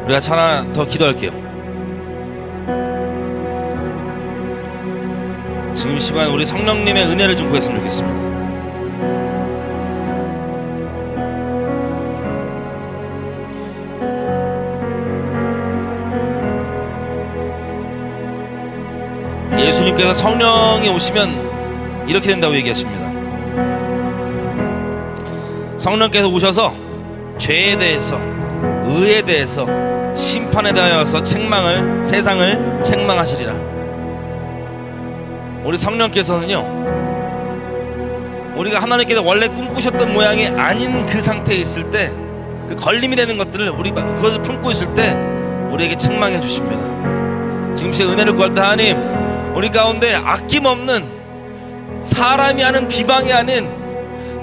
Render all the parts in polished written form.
우리가 하나 더 기도할게요. 지금 이 시간 우리 성령님의 은혜를 좀 구했으면 좋겠습니다. 예수님께서 성령이 오시면 이렇게 된다고 얘기하십니다. 성령께서 오셔서 죄에 대해서, 의에 대해서, 심판에 대하여서 세상을 책망하시리라. 우리 성령께서는요, 우리가 하나님께서 원래 꿈꾸셨던 모양이 아닌 그 상태에 있을 때, 그 걸림이 되는 것들을 그것을 품고 있을 때 우리에게 책망해 주십니다. 지금 제 은혜를 구할 때 하나님, 우리 가운데 아낌없는 사람이 하는 비방이 아닌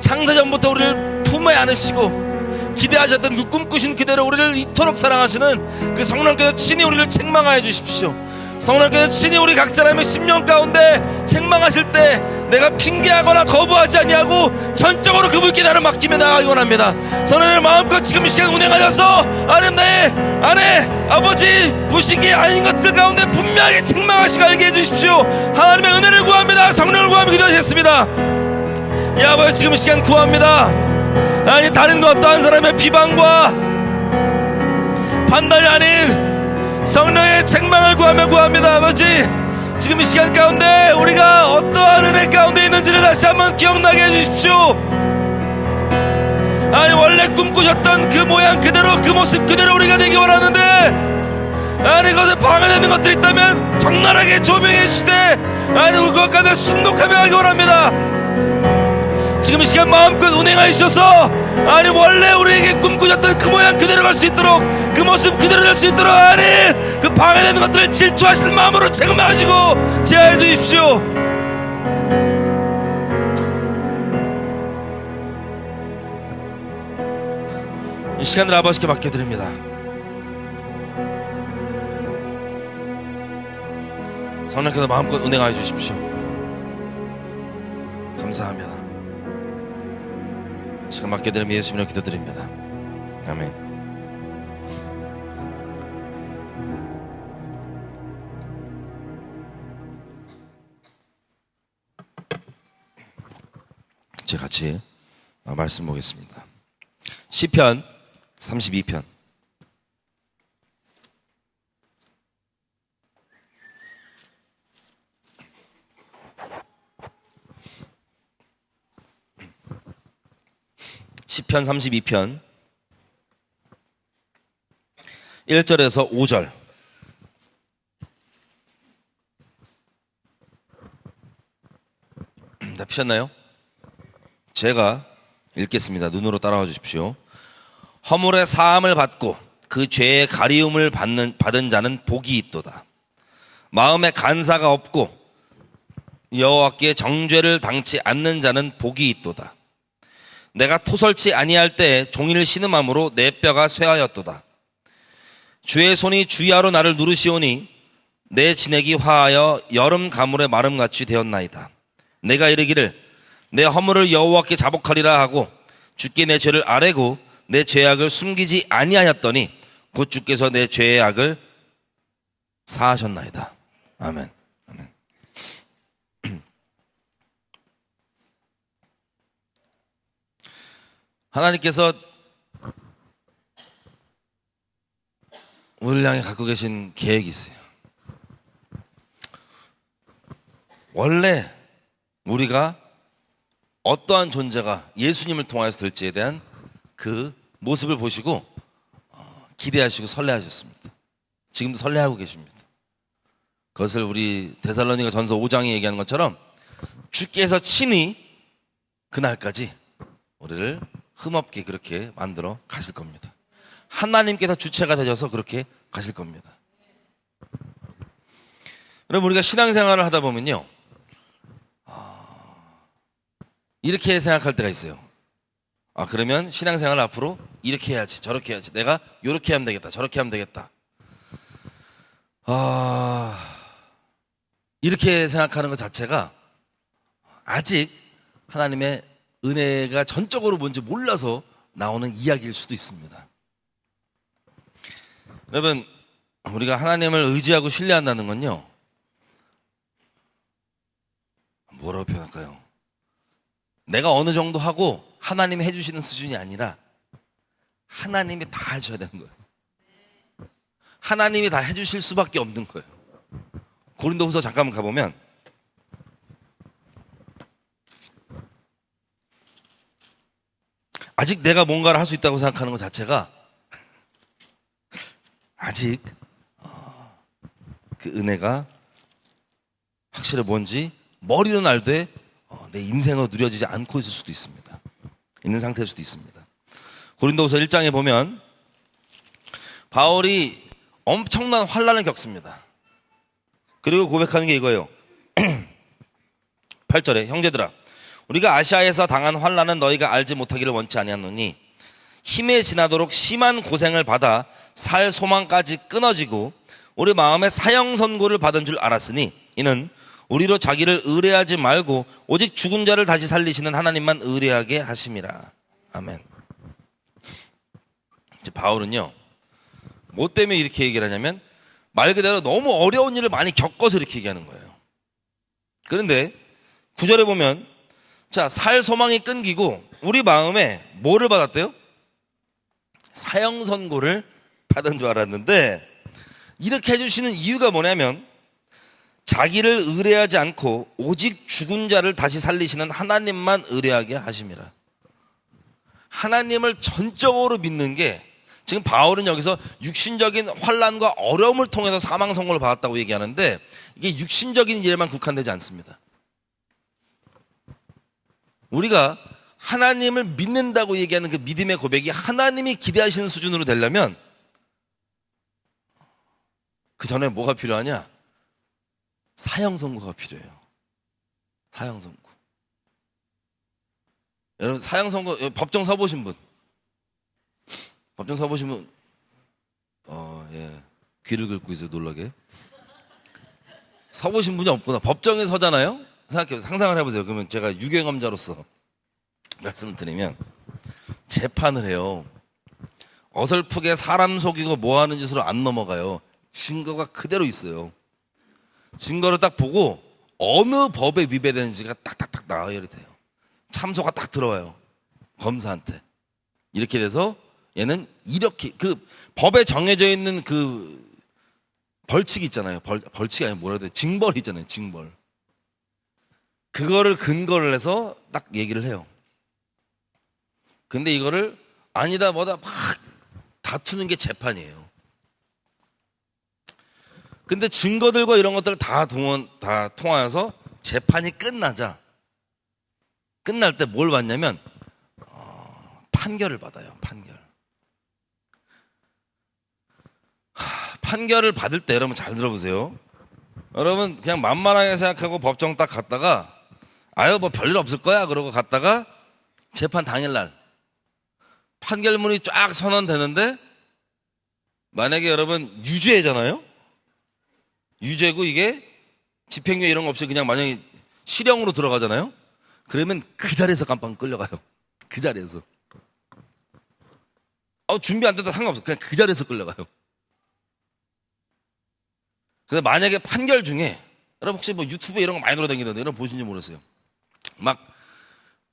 창세전부터 우리를 품에 안으시고 기대하셨던 그 꿈꾸신 그대로 우리를 이토록 사랑하시는 그 성령께서 친히 우리를 책망하여 주십시오. 성령께서 친히 우리 각 사람의 심령 가운데 책망하실 때 내가 핑계하거나 거부하지 아니하고 전적으로 그분께 나를 맡기며 나가기 원합니다. 성령의 마음껏 지금 이 시간 운행하셔서 하나님, 나의 아내, 아버지 부식이 아닌 것들 가운데 분명하게 책망하시고 알게 해주십시오. 하나님의 은혜를 구합니다. 성령을 구하며 기도하셨습니다. 이 아버지, 지금 이 시간 구합니다. 아니, 다른 것 어떠한 사람의 비방과 판단이 아닌 성령의 책망을 구합니다. 아버지, 지금 이 시간 가운데 우리가 어떠한 은혜 가운데 있는지를 다시 한번 기억나게 해주십시오. 아니, 원래 꿈꾸셨던 그 모양 그대로, 그 모습 그대로 우리가 되기 원하는데, 아니, 그것에 방해되는 것들이 있다면 적나라하게 조명해 주시되, 아니, 그것 가운데 순독하며 하기 원합니다. 지금 이 시간 마음껏 운행하셔서, 아니, 원래 우리에게 꿈꾸셨던 그 모양 그대로 갈 수 있도록, 그 모습 그대로 될 수 있도록, 아니, 그 방해되는 것들을 질투하실 마음으로 책임하시고 제하해 주십시오. 이 시간을 아버지께 맡겨드립니다. 성령께서 마음껏 운행하여 주십시오. 감사합니다. 시간 맡겨드리며 예수님으로 기도드립니다. 아멘. 이제 같이 말씀 보겠습니다. 시편 32편. 시편 32편 1절에서 5절. 다 피셨나요? 제가 읽겠습니다. 눈으로 따라와 주십시오. 허물의 사함을 받고 그 죄의 가리움을 받은 자는 복이 있도다. 마음에 간사가 없고 여호와께 정죄를 당치 않는 자는 복이 있도다. 내가 토설치 아니할 때 종일 신음함으로 내 뼈가 쇠하였도다. 주의 손이 주야로 나를 누르시오니 내 진액이 화하여 여름 가물의 마름같이 되었나이다. 내가 이르기를 내 허물을 여호와께 자복하리라 하고 주께 내 죄를 아뢰고 내 죄악을 숨기지 아니하였더니 곧 주께서 내 죄의 악을 사하셨나이다. 아멘. 아멘. 하나님께서 우리를 향해 갖고 계신 계획이 있어요. 원래 우리가 어떠한 존재가 예수님을 통하여서 될지에 대한 그 모습을 보시고 기대하시고 설레하셨습니다. 지금도 설레하고 계십니다. 그것을 우리 데살로니가 전서 5장에 얘기하는 것처럼 주께서 친히 그날까지 우리를 흠없게 그렇게 만들어 가실 겁니다. 하나님께서 주체가 되셔서 그렇게 가실 겁니다. 여러분, 우리가 신앙생활을 하다 보면요, 이렇게 생각할 때가 있어요. 그러면 신앙생활 앞으로 이렇게 해야지, 저렇게 해야지, 내가 이렇게 하면 되겠다, 저렇게 하면 되겠다. 이렇게 생각하는 것 자체가 아직 하나님의 은혜가 전적으로 뭔지 몰라서 나오는 이야기일 수도 있습니다. 여러분, 우리가 하나님을 의지하고 신뢰한다는 건요, 뭐라고 표현할까요? 내가 어느 정도 하고 하나님이 해주시는 수준이 아니라 하나님이 다 해줘야 되는 거예요. 하나님이 다 해주실 수밖에 없는 거예요. 고린도후서 잠깐만 가보면 아직 내가 뭔가를 할 수 있다고 생각하는 것 자체가 아직 그 은혜가 확실히 뭔지 머리는 알되 내 인생으로 누려지지 않고 있을 수도 있습니다. 있는 상태일 수도 있습니다. 고린도후서 1장에 보면 바울이 엄청난 환난을 겪습니다. 그리고 고백하는 게 이거예요. 8절에 형제들아, 우리가 아시아에서 당한 환난은 너희가 알지 못하기를 원치 아니하노니 힘에 지나도록 심한 고생을 받아 살 소망까지 끊어지고 우리 마음에 사형 선고를 받은 줄 알았으니 이는 우리로 자기를 의뢰하지 말고 오직 죽은 자를 다시 살리시는 하나님만 의뢰하게 하심이라. 아멘. 이제 바울은요, 뭐 때문에 이렇게 얘기를 하냐면 말 그대로 너무 어려운 일을 많이 겪어서 이렇게 얘기하는 거예요. 그런데 9절에 보면 자, 살 소망이 끊기고 우리 마음에 뭐를 받았대요? 사형 선고를 받은 줄 알았는데 이렇게 해주시는 이유가 뭐냐면 자기를 의뢰하지 않고 오직 죽은 자를 다시 살리시는 하나님만 의뢰하게 하심이라. 하나님을 전적으로 믿는 게, 지금 바울은 여기서 육신적인 환난과 어려움을 통해서 사망 선고를 받았다고 얘기하는데 이게 육신적인 일에만 국한되지 않습니다. 우리가 하나님을 믿는다고 얘기하는 그 믿음의 고백이 하나님이 기대하시는 수준으로 되려면 그 전에 뭐가 필요하냐? 사형 선고가 필요해요. 사형 선고. 여러분, 사형 선고, 법정 서보신 분, 법정 서보신 분, 예, 귀를 긁고 있어요, 놀라게. 서보신 분이 없구나. 법정에 서잖아요. 생각해보세요. 상상을 해보세요. 그러면 제가 유죄검자로서 말씀을 드리면 재판을 해요. 어설프게 사람 속이고 뭐하는 짓으로 안 넘어가요. 증거가 그대로 있어요. 증거를 딱 보고 어느 법에 위배되는지가 딱딱딱 나열이 돼요. 참소가 딱 들어와요. 검사한테. 이렇게 돼서 얘는 이렇게, 그 법에 정해져 있는 그 벌칙이 있잖아요. 벌칙이 아니라 뭐라 해야 돼? 징벌이 있잖아요. 징벌. 그거를 근거를 해서 딱 얘기를 해요. 근데 이거를 아니다 뭐다 막 다투는 게 재판이에요. 근데 증거들과 이런 것들을 다 통하여서 재판이 끝날 때 뭘 받냐면 판결을 받아요. 판결을 받을 때 여러분 잘 들어보세요. 여러분 그냥 만만하게 생각하고 법정 딱 갔다가 아유 뭐 별일 없을 거야 그러고 갔다가 재판 당일날 판결문이 쫙 선언되는데 만약에 여러분 유죄잖아요. 유죄고 이게 집행유예 이런 거 없이 그냥 만약에 실형으로 들어가잖아요. 그러면 그 자리에서 깜빵 끌려가요. 그 자리에서. 준비 안 됐다 상관없어. 그냥 그 자리에서 끌려가요. 근데 만약에 판결 중에 여러분 혹시 뭐 유튜브에 이런 거 많이 돌아다니던데 여러분 보신지 모르겠어요. 막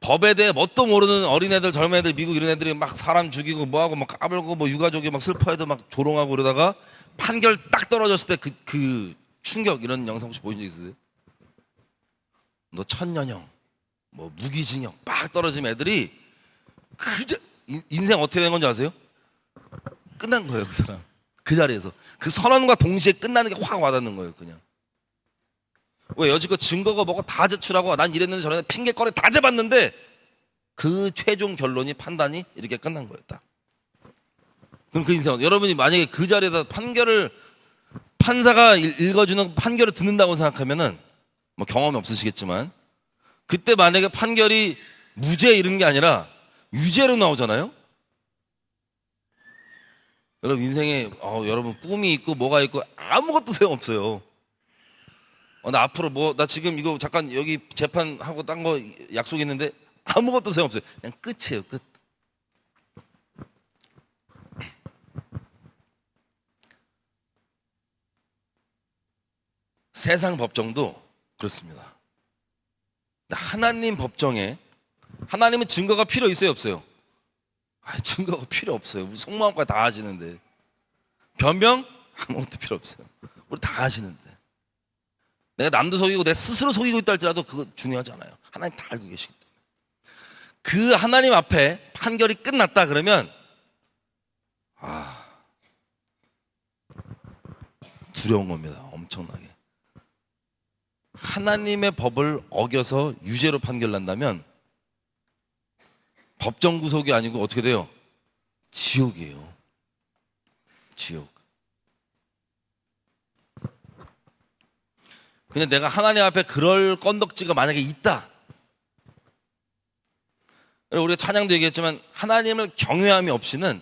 법에 대해 뭣도 모르는 어린애들 젊은 애들 미국 이런 애들이 막 사람 죽이고 뭐하고 막 까불고 뭐 유가족이 막 슬퍼해도 막 조롱하고 그러다가 판결 딱 떨어졌을 때 그 충격 이런 영상 혹시 보신 적 있으세요? 너 천년형 뭐 무기징역 막 떨어지면 애들이 인생 어떻게 된 건지 아세요? 끝난 거예요. 그 사람 그 자리에서 그 선언과 동시에 끝나는 게 확 와닿는 거예요. 그냥 왜 여지껏 증거가 뭐고 다 제출하고 난 이랬는데 저랬는데 핑계거리 다 대봤는데 그 최종 결론이 판단이 이렇게 끝난 거예요. 딱. 그럼 그 인생 여러분이 만약에 그 자리에다 판사가 읽어주는 판결을 듣는다고 생각하면은 뭐 경험이 없으시겠지만 그때 만약에 판결이 무죄 이런 게 아니라 유죄로 나오잖아요. 여러분 인생에 여러분 꿈이 있고 뭐가 있고 아무것도 소용없어요. 나 앞으로 나 지금 이거 잠깐 여기 재판하고 딴 거 약속 있는데 아무것도 소용없어요. 그냥 끝이에요. 끝. 세상 법정도 그렇습니다. 하나님 법정에 하나님은 증거가 필요 있어요, 없어요? 증거가 필요 없어요. 우리 속마음까지 다 하시는데. 변명? 아무것도 필요 없어요. 우리 다 하시는데. 내가 남도 속이고 내 스스로 속이고 있다 할지라도 그거 중요하지 않아요. 하나님 다 알고 계시기 때문에. 그 하나님 앞에 판결이 끝났다 그러면 두려운 겁니다. 엄청나게. 하나님의 법을 어겨서 유죄로 판결난다면 법정 구속이 아니고 어떻게 돼요? 지옥이에요. 지옥. 근데 내가 하나님 앞에 그럴 건덕지가 만약에 있다. 우리가 찬양도 얘기했지만 하나님을 경외함이 없이는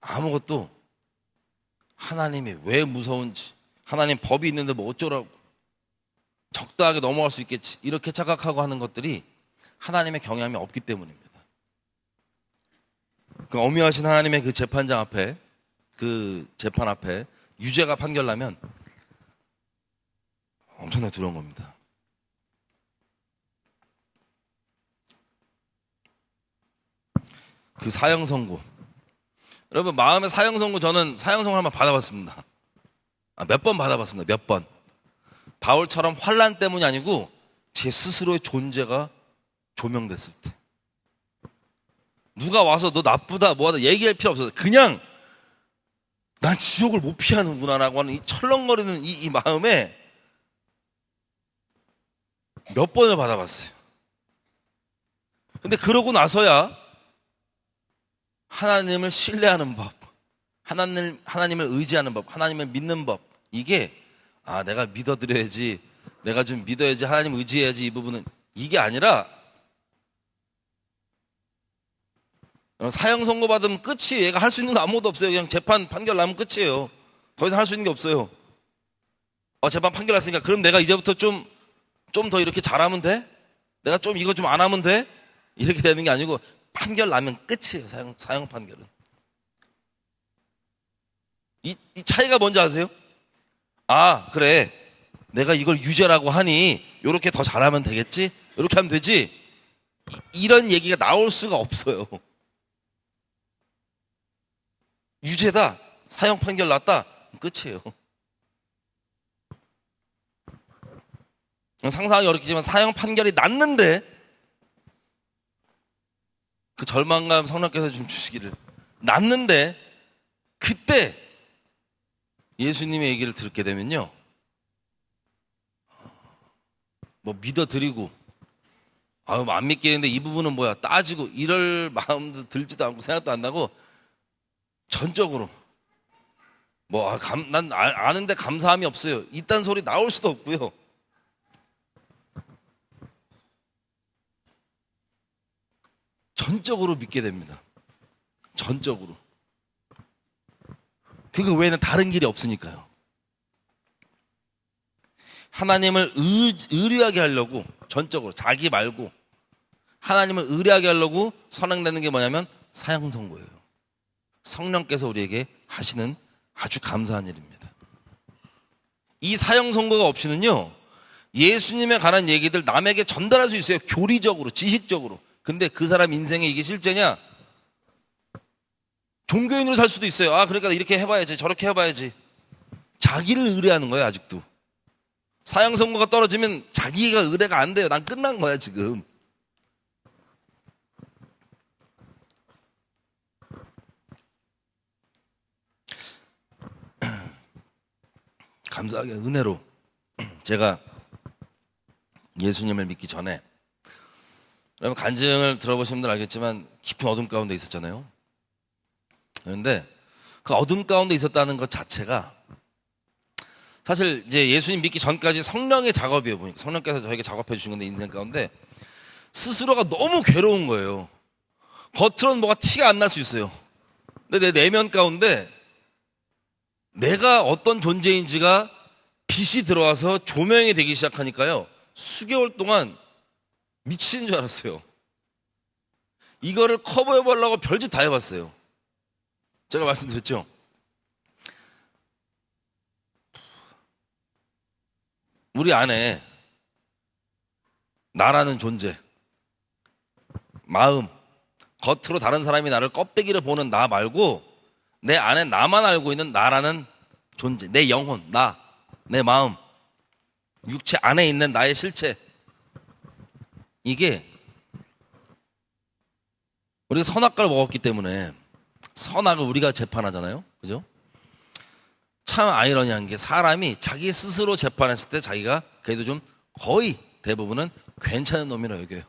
아무것도 하나님이 왜 무서운지, 하나님 법이 있는데 뭐 어쩌라고, 적당하게 넘어갈 수 있겠지, 이렇게 착각하고 하는 것들이 하나님의 경외함이 없기 때문입니다. 그 엄위하신 하나님의 그 재판장 앞에, 그 재판 앞에 유죄가 판결나면 엄청나게 두려운 겁니다. 그 사형 선고, 여러분 마음의 사형 선고, 저는 사형 선고 한번 받아봤습니다. 몇 번 받아봤습니다. 몇 번. 바울처럼 환난 때문이 아니고 제 스스로의 존재가 조명됐을 때. 누가 와서 너 나쁘다 뭐하다 얘기할 필요 없어서 그냥 난 지옥을 못 피하는구나 라고 하는 이 철렁거리는 이 마음에 몇 번을 받아봤어요. 근데 그러고 나서야 하나님을 신뢰하는 법, 하나님을 의지하는 법, 하나님을 믿는 법, 이게 내가 믿어드려야지, 내가 좀 믿어야지, 하나님 의지해야지, 이 부분은 이게 아니라 사형 선고 받으면 끝이에요. 얘가 할 수 있는 거 아무것도 없어요. 그냥 재판 판결 나면 끝이에요. 더 이상 할 수 있는 게 없어요. 재판 판결 났으니까 그럼 내가 이제부터 좀 더 이렇게 잘하면 돼? 내가 좀 이거 좀 안 하면 돼? 이렇게 되는 게 아니고 판결 나면 끝이에요. 사형 판결은. 이 차이가 뭔지 아세요? 그래, 내가 이걸 유죄라고 하니 이렇게 더 잘하면 되겠지? 이렇게 하면 되지? 이런 얘기가 나올 수가 없어요. 유죄다, 사형 판결 났다, 끝이에요. 상상하기 어렵겠지만 사형 판결이 났는데 그 절망감 성령께서 좀 주시기를, 났는데 그때 예수님의 얘기를 듣게 되면요, 뭐 믿어드리고 안 믿겠는데 이 부분은 뭐야 따지고 이럴 마음도 들지도 않고 생각도 안 나고 전적으로 난 아는데 감사함이 없어요, 이딴 소리 나올 수도 없고요. 전적으로 믿게 됩니다. 전적으로. 그거 외에는 다른 길이 없으니까요. 하나님을 의뢰하게 하려고, 전적으로 자기 말고 하나님을 의뢰하게 하려고 선행되는 게 뭐냐면 사형 선고예요. 성령께서 우리에게 하시는 아주 감사한 일입니다. 이 사형 선고가 없이는요, 예수님에 관한 얘기들 남에게 전달할 수 있어요. 교리적으로, 지식적으로. 근데 그 사람 인생에 이게 실제냐? 종교인으로 살 수도 있어요. 그러니까 이렇게 해봐야지, 저렇게 해봐야지. 자기를 의뢰하는 거예요, 아직도. 사형 선고가 떨어지면 자기가 의뢰가 안 돼요. 난 끝난 거야, 지금. 감사하게 은혜로 제가 예수님을 믿기 전에, 여러분 간증을 들어보신 분들 알겠지만 깊은 어둠 가운데 있었잖아요. 그런데 그 어둠 가운데 있었다는 것 자체가 사실 이제 예수님 믿기 전까지 성령의 작업이에요. 보니까 성령께서 저에게 작업해 주신 건데, 인생 가운데 스스로가 너무 괴로운 거예요. 겉으로는 뭐가 티가 안 날 수 있어요. 근데 내 내면 가운데 내가 어떤 존재인지가 빛이 들어와서 조명이 되기 시작하니까요, 수개월 동안 미치는 줄 알았어요. 이거를 커버해 보려고 별짓 다 해봤어요. 제가 말씀드렸죠. 우리 안에 나라는 존재, 마음, 겉으로 다른 사람이 나를 껍데기를 보는 나 말고 내 안에 나만 알고 있는 나라는 존재, 내 영혼, 나, 내 마음, 육체 안에 있는 나의 실체. 이게 우리가 선악과를 먹었기 때문에 선악을 우리가 재판하잖아요. 그죠? 참 아이러니한 게 사람이 자기 스스로 재판했을 때 자기가 그래도 좀 거의 대부분은 괜찮은 놈이라 여겨요.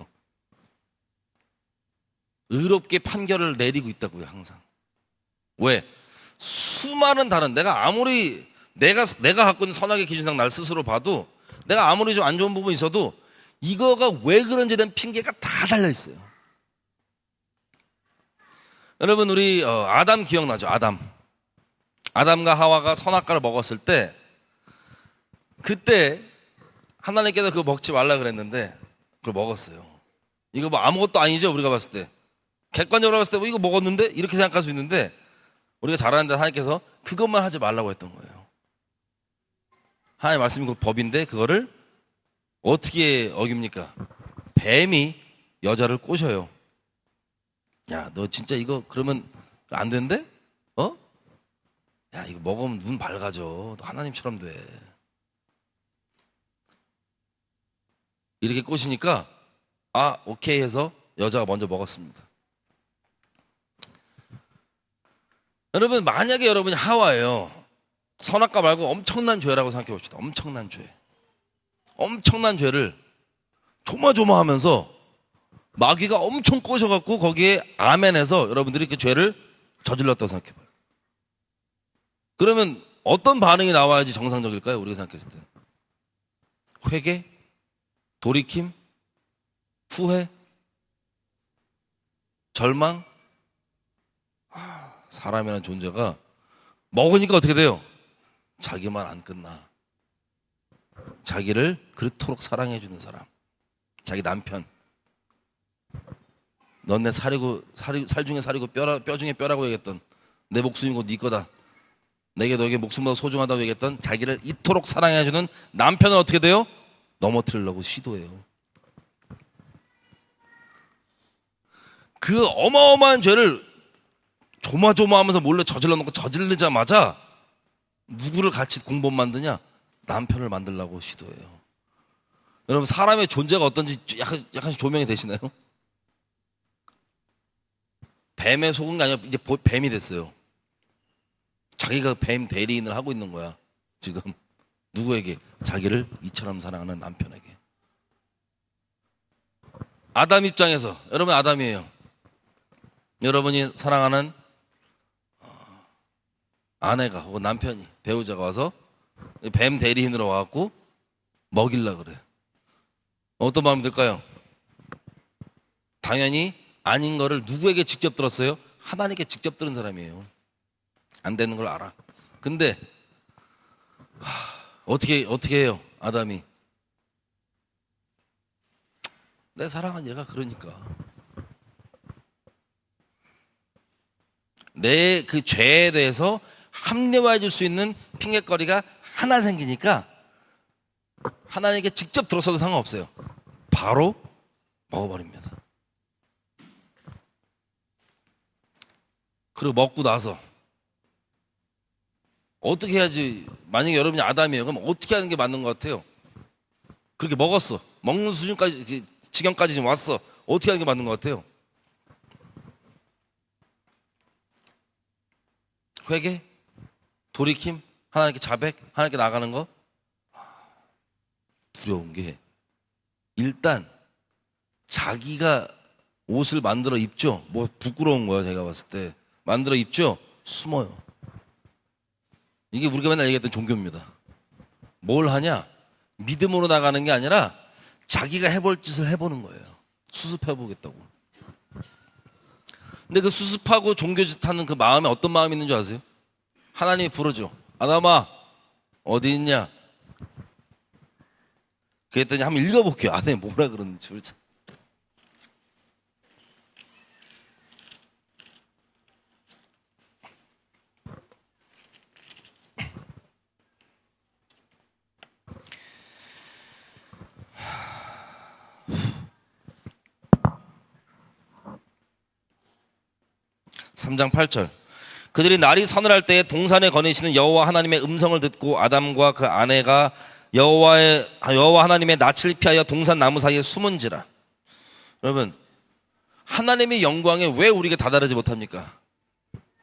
의롭게 판결을 내리고 있다고요, 항상. 왜? 수많은 다른 내가 아무리 내가 갖고 있는 선악의 기준상 날 스스로 봐도 내가 아무리 좀 안 좋은 부분이 있어도 이거가 왜 그런지에 대한 핑계가 다 달려 있어요. 여러분 우리 아담 기억나죠? 아담과 하와가 선악과를 먹었을 때 그때 하나님께서 그거 먹지 말라 그랬는데 그걸 먹었어요. 이거 뭐 아무것도 아니죠, 우리가 봤을 때. 객관적으로 봤을 때 뭐 이거 먹었는데 이렇게 생각할 수 있는데 우리가 잘하는데 하나님께서 그것만 하지 말라고 했던 거예요. 하나님 말씀이 그 법인데 그거를 어떻게 어깁니까? 뱀이 여자를 꼬셔요. 야, 너 진짜 이거 그러면 안 된대? 야, 이거 먹으면 눈 밝아져. 너 하나님처럼 돼. 이렇게 꼬시니까 오케이 해서 여자가 먼저 먹었습니다. 여러분 만약에 여러분이 하와예요. 선악과 말고 엄청난 죄라고 생각해 봅시다. 엄청난 죄. 엄청난 죄를 조마조마하면서 마귀가 엄청 꼬셔갖고 거기에 아멘해서 여러분들이 그 죄를 저질렀다고 생각해봐요. 그러면 어떤 반응이 나와야지 정상적일까요? 우리가 생각했을 때 회개? 돌이킴? 후회? 절망? 사람이라는 존재가 먹으니까 어떻게 돼요? 자기만 안 끝나. 자기를 그렇도록 사랑해주는 사람, 자기 남편. 넌 내 살 중에 살이고 뼈 중에 뼈라고 얘기했던 내 목숨이고 네 거다. 내게 너에게 목숨보다 소중하다고 얘기했던 자기를 이토록 사랑해주는 남편은 어떻게 돼요? 넘어뜨리려고 시도해요. 그 어마어마한 죄를 조마조마하면서 몰래 저질러 놓고 저지르자마자 누구를 같이 공범 만드냐? 남편을 만들려고 시도해요. 여러분 사람의 존재가 어떤지 약간씩 조명이 되시나요? 뱀에 속은 게 아니라 이제 뱀이 됐어요. 자기가 뱀 대리인을 하고 있는 거야. 지금 누구에게? 자기를 이처럼 사랑하는 남편에게. 아담 입장에서 여러분 아담이에요. 여러분이 사랑하는 아내가 혹은 남편이 배우자가 와서 뱀 대리인으로 와갖고 먹일라 그래. 어떤 마음이 들까요? 당연히 아닌 거를 누구에게 직접 들었어요? 하나님께 직접 들은 사람이에요. 안 되는 걸 알아. 근데 어떻게 해요? 아담이 내 사랑한 얘가 그러니까 내 그 죄에 대해서 합리화해 줄 수 있는 핑계거리가 하나 생기니까 하나님께 직접 들었어도 상관없어요. 바로 먹어버립니다. 그리고 먹고 나서 어떻게 해야지, 만약에 여러분이 아담이에요. 그럼 어떻게 하는 게 맞는 것 같아요? 그렇게 먹었어. 먹는 수준까지, 지경까지 지금 왔어. 어떻게 하는 게 맞는 것 같아요? 회개? 돌이킴? 하나님께 자백? 하나님께 나가는 거? 두려운 게 일단 자기가 옷을 만들어 입죠. 뭐 부끄러운 거야 제가 봤을 때. 만들어 입죠. 숨어요. 이게 우리가 맨날 얘기했던 종교입니다. 뭘 하냐? 믿음으로 나가는 게 아니라 자기가 해볼 짓을 해보는 거예요. 수습해보겠다고. 근데 그 수습하고 종교짓 하는 그 마음에 어떤 마음이 있는 줄 아세요? 하나님이 부르죠. 아담아 어디 있냐? 그랬더니 한번 읽어볼게요. 아담이 뭐라 그러는지. 3장 8절. 그들이 날이 서늘할 때에 동산에 거니시는 여호와 하나님의 음성을 듣고 아담과 그 아내가 여호와 하나님의 낯을 피하여 동산 나무 사이에 숨은지라. 여러분, 하나님의 영광에 왜 우리가 다다르지 못합니까?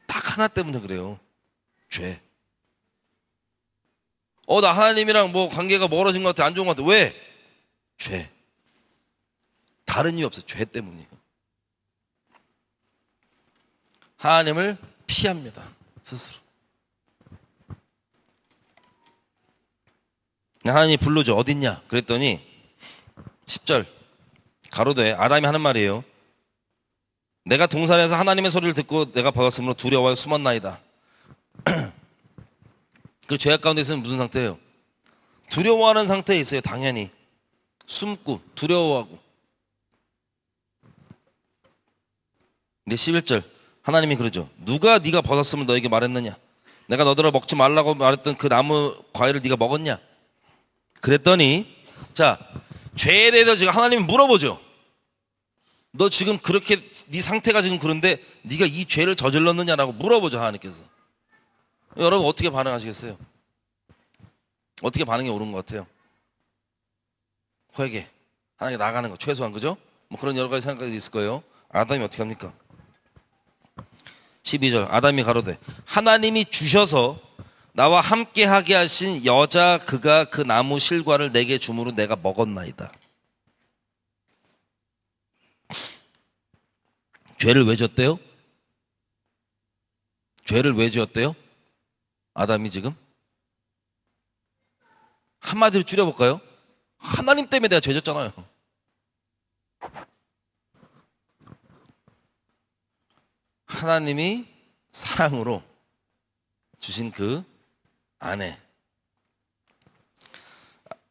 딱 하나 때문에 그래요. 죄. 나 하나님이랑 뭐 관계가 멀어진 것 같아, 안 좋은 것 같아. 왜? 죄. 다른 이유 없어요. 죄 때문이에요. 하나님을 피합니다. 스스로. 하나님이 부르죠. 어딨냐? 그랬더니 10절 가로되 아담이 하는 말이에요. 내가 동산에서 하나님의 소리를 듣고 내가 벗었으므로 두려워하여 숨었나이다. 그 죄악 가운데 있으면 무슨 상태예요? 두려워하는 상태에 있어요. 당연히 숨고 두려워하고. 근데 11절 하나님이 그러죠. 누가 네가 벗었으면 너에게 말했느냐? 내가 너더러 먹지 말라고 말했던 그 나무 과일을 네가 먹었냐? 그랬더니 자, 죄에 대해서 지금 하나님이 물어보죠. 너 지금 그렇게 네 상태가 지금 그런데 네가 이 죄를 저질렀느냐라고 물어보죠. 하나님께서. 여러분 어떻게 반응하시겠어요? 어떻게 반응이 옳은 것 같아요? 회개, 하나님께 나가는 거 최소한, 그죠? 뭐 그런 여러 가지 생각이 있을 거예요. 아담이 어떻게 합니까? 12절 아담이 가로되 하나님이 주셔서 나와 함께 하게 하신 여자 그가 그 나무 실과를 내게 주므로 내가 먹었나이다. 죄를 왜 졌대요? 죄를 왜 지었대요? 아담이 지금? 한마디로 줄여볼까요? 하나님 때문에 내가 죄 졌잖아요. 하나님이 사랑으로 주신 그 아내,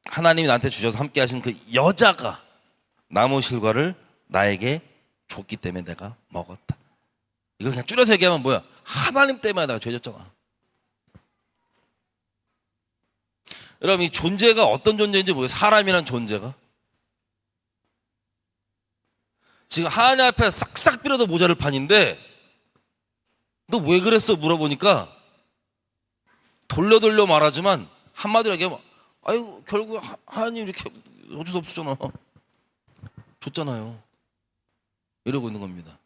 하나님이 나한테 주셔서 함께 하신 그 여자가 나무 실과를 나에게 줬기 때문에 내가 먹었다. 이거 그냥 줄여서 얘기하면 뭐야? 하나님 때문에 내가 죄 졌잖아. 여러분, 이 존재가 어떤 존재인지 뭐예요? 사람이란 존재가 지금 하나님 앞에 싹싹 빌어도 모자랄 판인데 너 왜 그랬어? 물어보니까 돌려 말하지만 한마디로 얘기하면 아유 결국 하나님 이렇게 어쩔 수 없었잖아. 줬잖아요. 이러고 있는 겁니다.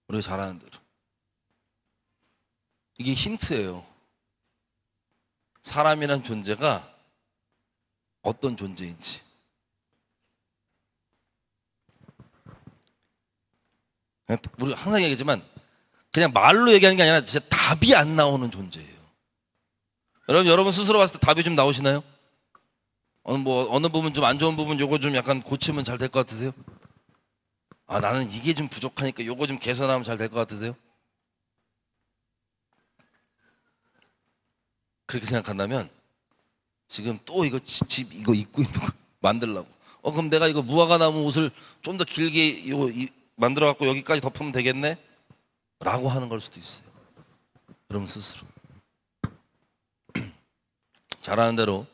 우리가 잘하는 대로. 이게 힌트예요. 사람이란 존재가 어떤 존재인지. 우리 항상 얘기하지만 그냥 말로 얘기하는 게 아니라 진짜 답이 안 나오는 존재예요. 여러분 스스로 봤을 때 답이 좀 나오시나요? 어느 부분 좀 안 좋은 부분 요거 좀 약간 고치면 잘 될 것 같으세요? 아, 나는 이게 좀 부족하니까 요거 좀 개선하면 잘 될 것 같으세요? 그렇게 생각한다면 지금 또 이거 집 이거 입고 있는 거 만들려고. 그럼 내가 이거 무화과 나무 옷을 좀 더 길게 이거 만들어 갖고 여기까지 덮으면 되겠네? 라고 하는 걸 수도 있어요. 여러분 스스로. 잘하는 대로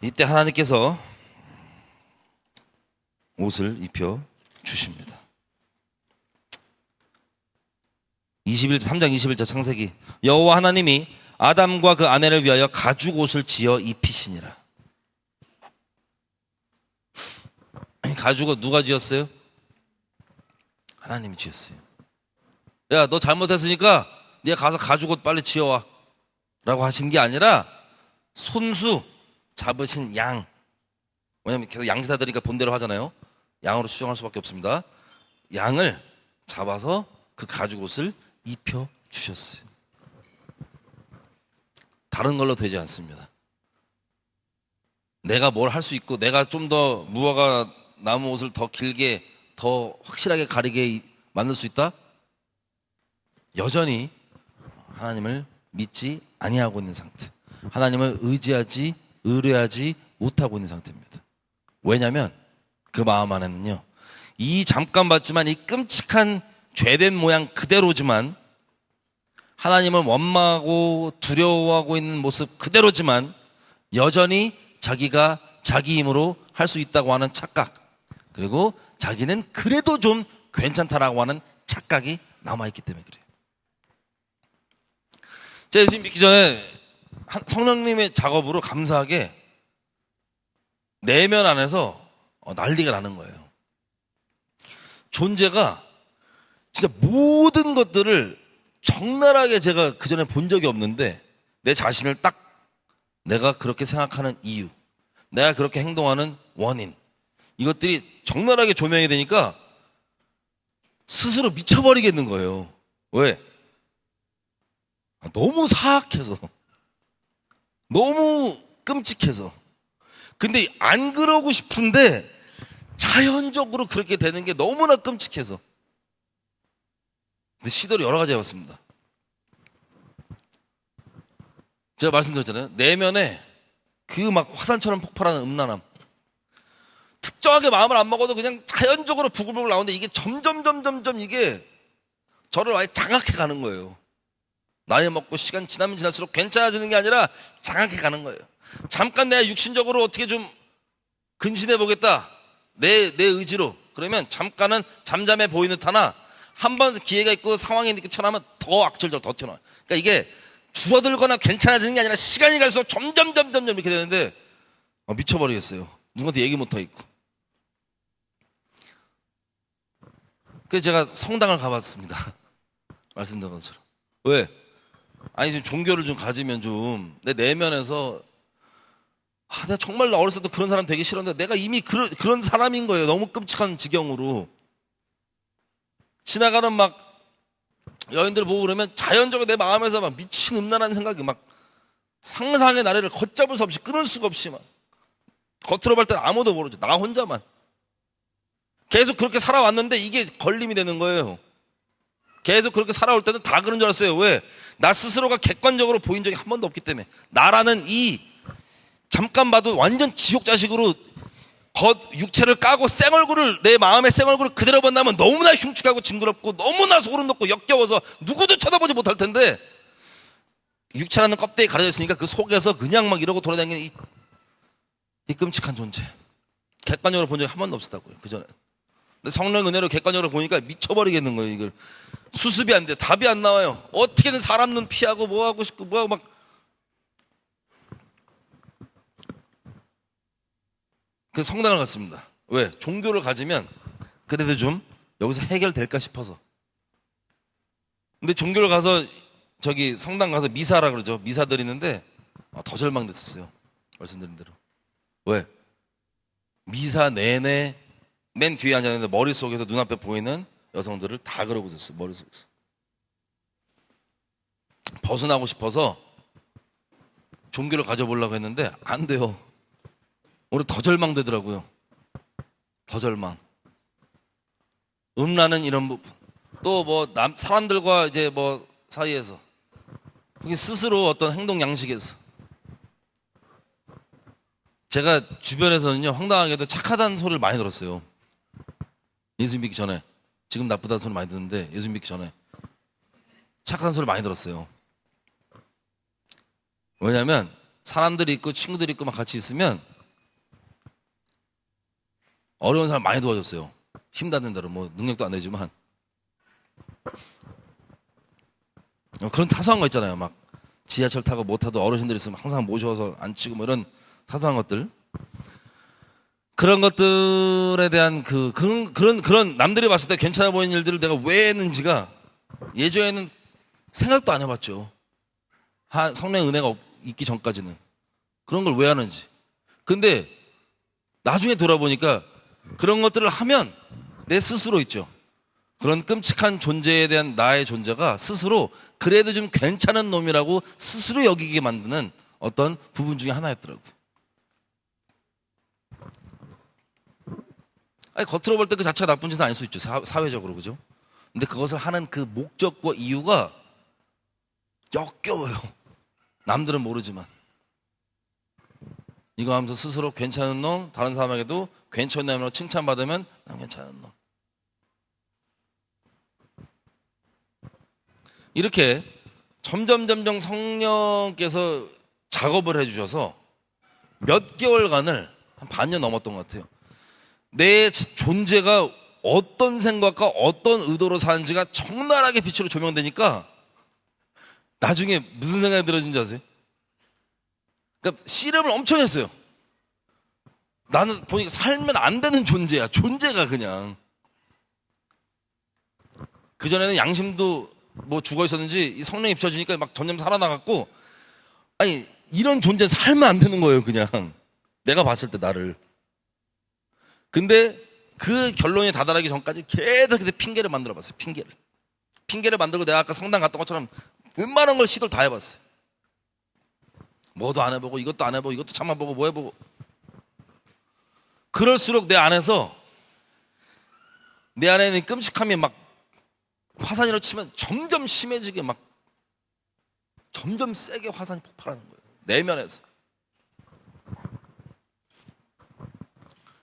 이때 하나님께서 옷을 입혀 주십니다. 3장 21절 창세기 여호와 하나님이 아담과 그 아내를 위하여 가죽 옷을 지어 입히시니라. 가죽은 누가 지었어요? 하나님이 지었어요. 야, 너 잘못했으니까 네가 가서 가죽 옷 빨리 지어와 라고 하신 게 아니라 손수 잡으신 양, 왜냐면 계속 양지다들이니까 본대로 하잖아요. 양으로 추정할 수밖에 없습니다. 양을 잡아서 그 가죽 옷을 입혀 주셨어요. 다른 걸로 되지 않습니다. 내가 뭘 할 수 있고 내가 좀 더 무화과 나무 옷을 더 길게 더 확실하게 가리게 만들 수 있다? 여전히 하나님을 믿지 아니하고 있는 상태, 하나님을 의뢰하지 못하고 있는 상태입니다. 왜냐하면 그 마음 안에는요, 이 잠깐 봤지만 이 끔찍한 죄된 모양 그대로지만, 하나님을 원망하고 두려워하고 있는 모습 그대로지만 여전히 자기가 자기 힘으로 할 수 있다고 하는 착각, 그리고 자기는 그래도 좀 괜찮다라고 하는 착각이 남아있기 때문에 그래요. 제가 예수님 믿기 전에 성령님의 작업으로 감사하게 내면 안에서 난리가 나는 거예요. 존재가 진짜 모든 것들을 적나라하게 제가 그전에 본 적이 없는데 내 자신을 딱 내가 그렇게 생각하는 이유, 내가 그렇게 행동하는 원인, 이것들이 적나라하게 조명이 되니까 스스로 미쳐버리겠는 거예요. 왜? 너무 사악해서, 너무 끔찍해서. 근데 안 그러고 싶은데 자연적으로 그렇게 되는 게 너무나 끔찍해서. 근데 시도를 여러 가지 해봤습니다. 제가 말씀드렸잖아요. 내면에 그 막 화산처럼 폭발하는 음란함. 특정하게 마음을 안 먹어도 그냥 자연적으로 부글부글 나오는데 이게 점점 이게 저를 아예 장악해 가는 거예요. 나이 먹고 시간 지나면 지날수록 괜찮아지는 게 아니라 장악해 가는 거예요. 잠깐 내가 육신적으로 어떻게 좀 근신해 보겠다. 내 의지로. 그러면 잠깐은 잠잠해 보이는 듯 하나 한 번 기회가 있고 상황이 이렇게 튀어나오면 더 악질적으로 더 튀어나와요. 그러니까 이게 줄어들거나 괜찮아지는 게 아니라 시간이 갈수록 점점 이렇게 되는데 미쳐버리겠어요. 누구한테 얘기 못하고 있고. 그래서 제가 성당을 가봤습니다. 말씀드린 것처럼. 왜? 아니 좀 종교를 좀 가지면 좀 내 내면에서 내가 정말 어렸을 때 그런 사람 되게 싫었는데 내가 이미 그런 사람인 거예요. 너무 끔찍한 지경으로. 지나가는 막 여인들 보고 그러면 자연적으로 내 마음에서 막 미친 음란한 생각이 막 상상의 나래를 걷잡을 수 없이 끊을 수가 없이 막 겉으로 볼 때는 아무도 모르죠. 나 혼자만. 계속 그렇게 살아왔는데 이게 걸림이 되는 거예요. 계속 그렇게 살아올 때는 다 그런 줄 알았어요. 왜? 나 스스로가 객관적으로 보인 적이 한 번도 없기 때문에. 나라는 이 잠깐 봐도 완전 지옥 자식으로 겉 육체를 까고 생얼굴을 내 마음의 생얼굴을 그대로 본다면 너무나 흉측하고 징그럽고 너무나 소름 돋고 역겨워서 누구도 쳐다보지 못할 텐데 육체라는 껍데기 가려져 있으니까 그 속에서 그냥 막 이러고 돌아다니는 이 끔찍한 존재. 객관적으로 본 적이 한 번도 없었다고요. 그전에. 근데 성령 은혜로 객관적으로 보니까 미쳐버리겠는 거예요. 이걸 수습이 안 돼. 답이 안 나와요. 어떻게든 사람 눈 피하고 뭐하고 싶고 뭐하고 막. 그래서 성당을 갔습니다. 왜? 종교를 가지면 그래도 좀 여기서 해결될까 싶어서. 근데 종교를 가서 저기 성당 가서 미사라 그러죠. 미사 드리는데 더 절망됐었어요. 말씀드린 대로. 왜? 미사 내내 맨 뒤에 앉아있는데 머릿속에서 눈앞에 보이는 여성들을 다 그러고 있었어요. 머릿속에서. 벗어나고 싶어서 종교를 가져보려고 했는데 안 돼요. 오늘 더 절망되더라고요. 더 절망. 음란은 이런 부분. 또 뭐 사람들과 이제 뭐 사이에서 그게 스스로 어떤 행동 양식에서 제가 주변에서는요 황당하게도 착하다는 소리를 많이 들었어요. 예수 믿기 전에. 지금 나쁘다는 소리 많이 듣는데 예수 믿기 전에 착한 소리를 많이 들었어요. 왜냐하면 사람들이 있고 친구들이 있고 막 같이 있으면 어려운 사람 많이 도와줬어요. 힘닿는 대로 뭐 능력도 안 되지만 그런 사소한 거 있잖아요. 막 지하철 타고 못 타도 어르신들 있으면 항상 모셔서 앉히고 뭐 이런 사소한 것들. 그런 것들에 대한 그런 남들이 봤을 때 괜찮아 보이는 일들을 내가 왜 했는지가 예전에는 생각도 안 해봤죠. 성령의 은혜가 있기 전까지는. 그런 걸 왜 하는지. 근데 나중에 돌아보니까 그런 것들을 하면 내 스스로 있죠. 그런 끔찍한 존재에 대한 나의 존재가 스스로 그래도 좀 괜찮은 놈이라고 스스로 여기게 만드는 어떤 부분 중에 하나였더라고요. 아니, 겉으로 볼 때 그 자체가 나쁜 짓은 아닐 수 있죠. 사회적으로. 그죠? 근데 그것을 하는 그 목적과 이유가 역겨워요. 남들은 모르지만. 이거 하면서 스스로 괜찮은 놈, 다른 사람에게도 괜찮은 놈으로 칭찬받으면 난 괜찮은 놈. 이렇게 점점 성령께서 작업을 해주셔서 몇 개월간을 한 반년 넘었던 것 같아요. 내 존재가 어떤 생각과 어떤 의도로 사는지가 적나라하게 빛으로 조명되니까 나중에 무슨 생각이 들어진지 아세요? 그러니까 씨름을 엄청 했어요. 나는 보니까 살면 안 되는 존재야. 존재가 그냥. 그전에는 양심도 뭐 죽어 있었는지 이 성령이 비춰주니까 막 점점 살아나갔고, 아니 이런 존재 살면 안 되는 거예요. 그냥 내가 봤을 때 나를. 근데 그 결론에 다다르기 전까지 계속 핑계를 만들어 봤어요. 핑계를 만들고 내가 아까 성당 갔던 것처럼 웬만한 걸 시도를 다 해봤어요. 뭐도 안 해보고 이것도 안 해보고 이것도 참아보고 뭐 해보고. 그럴수록 내 안에서 내 안에 있는 끔찍함이 막 화산이라고 치면 점점 심해지게 막 점점 세게 화산이 폭발하는 거예요. 내면에서.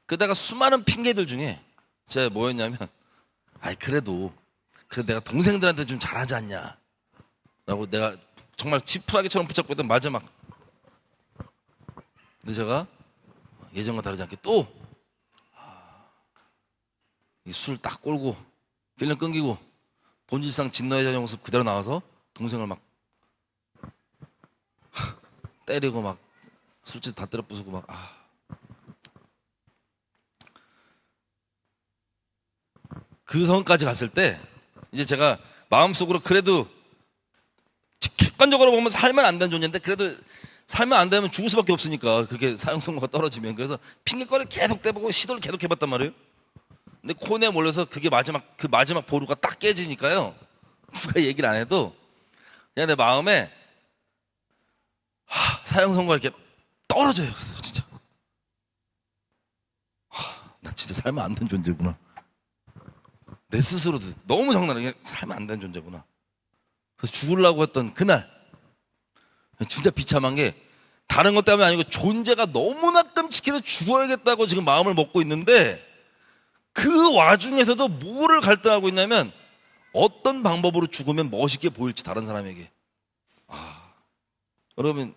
그러다가 수많은 핑계들 중에 제가 뭐였냐면, 아이 그래도 내가 동생들한테 좀 잘하지 않냐 라고 내가 정말 지푸라기처럼 붙잡고 있던 마지막. 근데 제가 예전과 다르지 않게 또 이 술 딱 꼴고 필름 끊기고 본질상 진노의 모습 그대로 나와서 동생을 막 때리고 막 술집 다 때려 부수고 막 그 선까지 갔을 때 이제 제가 마음속으로 그래도 객관적으로 보면 살면 안 되는 존재인데 그래도 살면 안 되면 죽을 수밖에 없으니까, 그렇게 사형선고가 떨어지면. 그래서 핑계거리를 계속 대보고 시도를 계속 해봤단 말이에요. 근데 코너에 몰려서 그게 그 마지막 보루가 딱 깨지니까요, 누가 얘기를 안 해도 그냥 내 마음에 사형선고가 이렇게 떨어져요. 진짜 나 진짜 살면 안 되는 존재구나. 내 스스로도 너무 장난하게 살면 안 되는 존재구나. 그래서 죽으려고 했던 그날 진짜 비참한 게, 다른 것 때문에 아니고 존재가 너무나 끔찍해서 죽어야겠다고 지금 마음을 먹고 있는데, 그 와중에서도 뭐를 갈등하고 있냐면 어떤 방법으로 죽으면 멋있게 보일지, 다른 사람에게. 여러분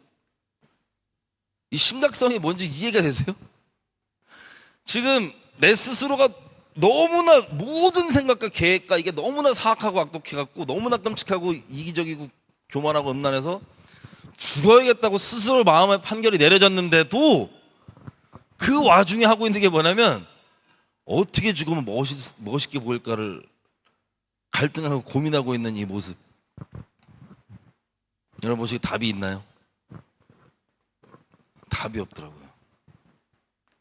이 심각성이 뭔지 이해가 되세요? 지금 내 스스로가 너무나 모든 생각과 계획과 이게 너무나 사악하고 악독해갖고 너무나 끔찍하고 이기적이고 교만하고 음란해서 죽어야겠다고 스스로 마음의 판결이 내려졌는데도 그 와중에 하고 있는 게 뭐냐면 어떻게 죽으면 멋있게 보일까를 갈등하고 고민하고 있는 이 모습. 여러분 보시기에 답이 있나요? 답이 없더라고요.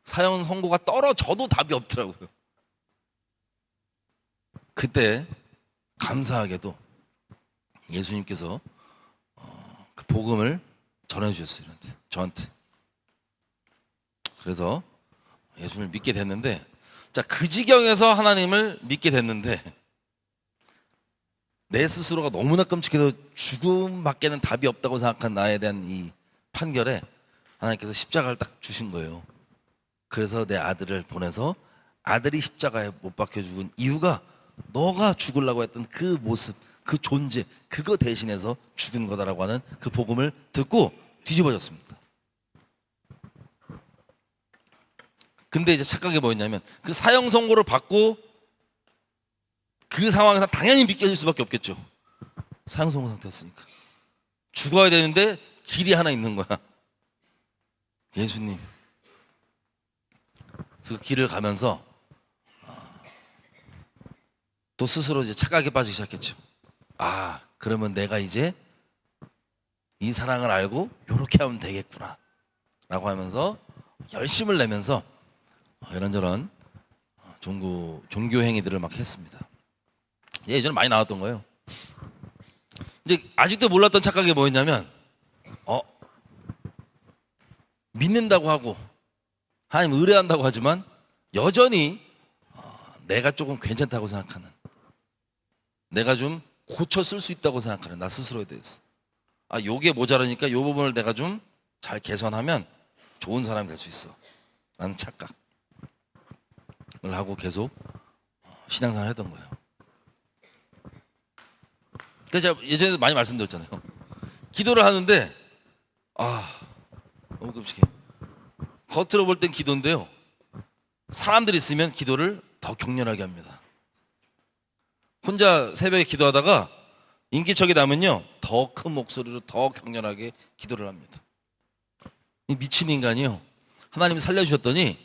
사형 선고가 떨어져도 답이 없더라고요. 그때 감사하게도 예수님께서 그 복음을 전해주셨어요. 저한테. 그래서 예수님을 믿게 됐는데, 자, 그 지경에서 하나님을 믿게 됐는데 내 스스로가 너무나 끔찍해도 죽음밖에는 답이 없다고 생각한 나에 대한 이 판결에 하나님께서 십자가를 딱 주신 거예요. 그래서 내 아들을 보내서 아들이 십자가에 못 박혀 죽은 이유가 너가 죽으려고 했던 그 모습, 그 존재, 그거 대신해서 죽은 거다라고 하는 그 복음을 듣고 뒤집어졌습니다. 근데 이제 착각이 뭐였냐면, 그 사형 선고를 받고 그 상황에서 당연히 믿겨질 수밖에 없겠죠. 사형 선고 상태였으니까. 죽어야 되는데 길이 하나 있는 거야. 예수님. 그래서 그 길을 가면서 또 스스로 이제 착각에 빠지기 시작했죠. 그러면 내가 이제 이 사랑을 알고 이렇게 하면 되겠구나 라고 하면서 열심을 내면서 이런저런 종교 행위들을 막 했습니다. 예전에 많이 나왔던 거예요. 이제 아직도 몰랐던 착각이 뭐였냐면, 믿는다고 하고 하나님 의뢰한다고 하지만 여전히 내가 조금 괜찮다고 생각하는, 내가 좀 고쳐 쓸 수 있다고 생각하는 나 스스로에 대해서, 요게 모자라니까 요 부분을 내가 좀 잘 개선하면 좋은 사람이 될 수 있어 라는 착각을 하고 계속 신앙생활을 했던 거예요. 그래서 제가 예전에도 많이 말씀드렸잖아요. 기도를 하는데 너무 끔찍해. 겉으로 볼 땐 기도인데요, 사람들이 있으면 기도를 더 격렬하게 합니다. 혼자 새벽에 기도하다가 인기척이 나면요, 더 큰 목소리로 더 격렬하게 기도를 합니다. 이 미친 인간이요, 하나님이 살려주셨더니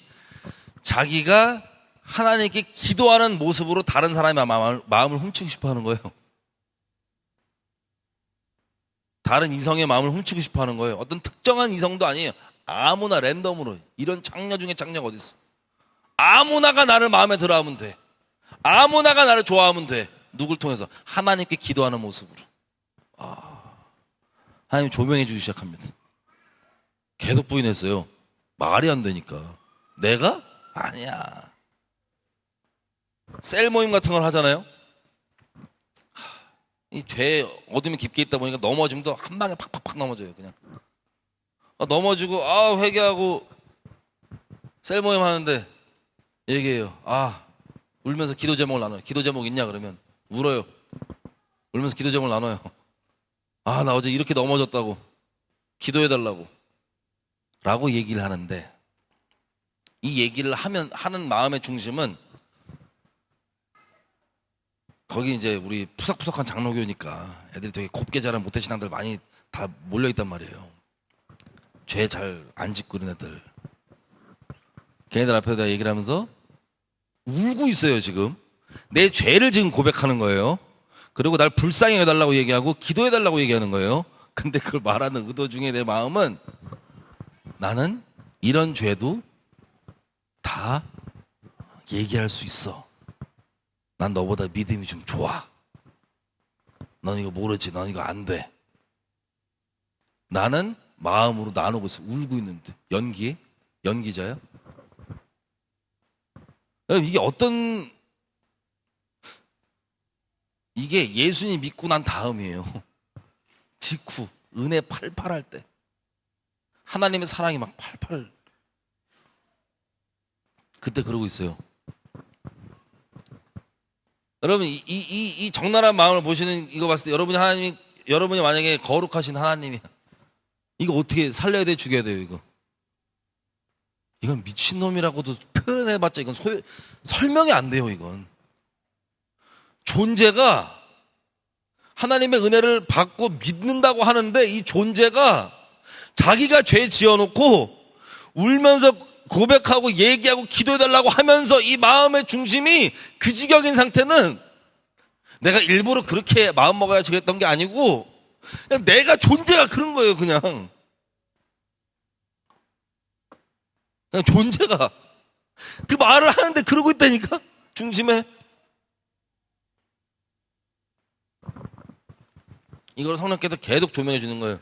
자기가 하나님께 기도하는 모습으로 다른 사람의 마음을 훔치고 싶어 하는 거예요. 다른 이성의 마음을 훔치고 싶어 하는 거예요. 어떤 특정한 이성도 아니에요. 아무나 랜덤으로. 이런 장녀 중에 장녀가 어디 있어. 아무나가 나를 마음에 들어 하면 돼. 아무나가 나를 좋아하면 돼. 누굴 통해서? 하나님께 기도하는 모습으로. 하나님 조명해 주기 시작합니다. 계속 부인했어요. 말이 안 되니까. 내가? 아니야. 셀 모임 같은 걸 하잖아요. 이 죄 어둠이 깊게 있다 보니까 넘어지면 또 한 방에 팍팍팍 넘어져요. 그냥 넘어지고 회개하고 셀 모임 하는데 얘기해요. 울면서 기도 제목을 나눠요. 기도 제목 있냐 그러면 울어요. 울면서 기도 제목을 나눠요. 나 어제 이렇게 넘어졌다고 기도해달라고 라고 얘기를 하는데, 이 얘기를 하는 마음의 중심은 거기 이제 우리 푸석푸석한 장로교니까 애들이 되게 곱게 자란 모태신앙들 많이 다 몰려있단 말이에요. 죄 잘 안 짓고 이런 애들. 걔네들 앞에다 얘기를 하면서 울고 있어요. 지금 내 죄를 지금 고백하는 거예요. 그리고 날 불쌍히 해달라고 얘기하고 기도해달라고 얘기하는 거예요. 근데 그걸 말하는 의도 중에 내 마음은, 나는 이런 죄도 다 얘기할 수 있어. 난 너보다 믿음이 좀 좋아. 넌 이거 모르지. 넌 이거 안 돼. 나는 마음으로 나누고 있어. 울고 있는데. 연기자야? 여러분, 이게 예수님 믿고 난 다음이에요. 직후 은혜 팔팔할 때, 하나님의 사랑이 막 팔팔, 그때 그러고 있어요. 여러분, 이 적나라한 마음을 보시는 이거 봤을 때 여러분이 만약에 거룩하신 하나님이 이거 어떻게 살려야 돼, 죽여야 돼요? 이건 미친놈이라고도 표현해봤자 이건 설명이 안 돼요. 이건 존재가 하나님의 은혜를 받고 믿는다고 하는데, 이 존재가 자기가 죄 지어놓고 울면서 고백하고 얘기하고 기도해달라고 하면서 이 마음의 중심이 그 지경인 상태는, 내가 일부러 그렇게 마음 먹어야지 그랬던 게 아니고 그냥 내가 존재가 그런 거예요. 그냥 존재가 그 말을 하는데 그러고 있다니까. 중심에 이걸 성령께서 계속 조명해 주는 거예요.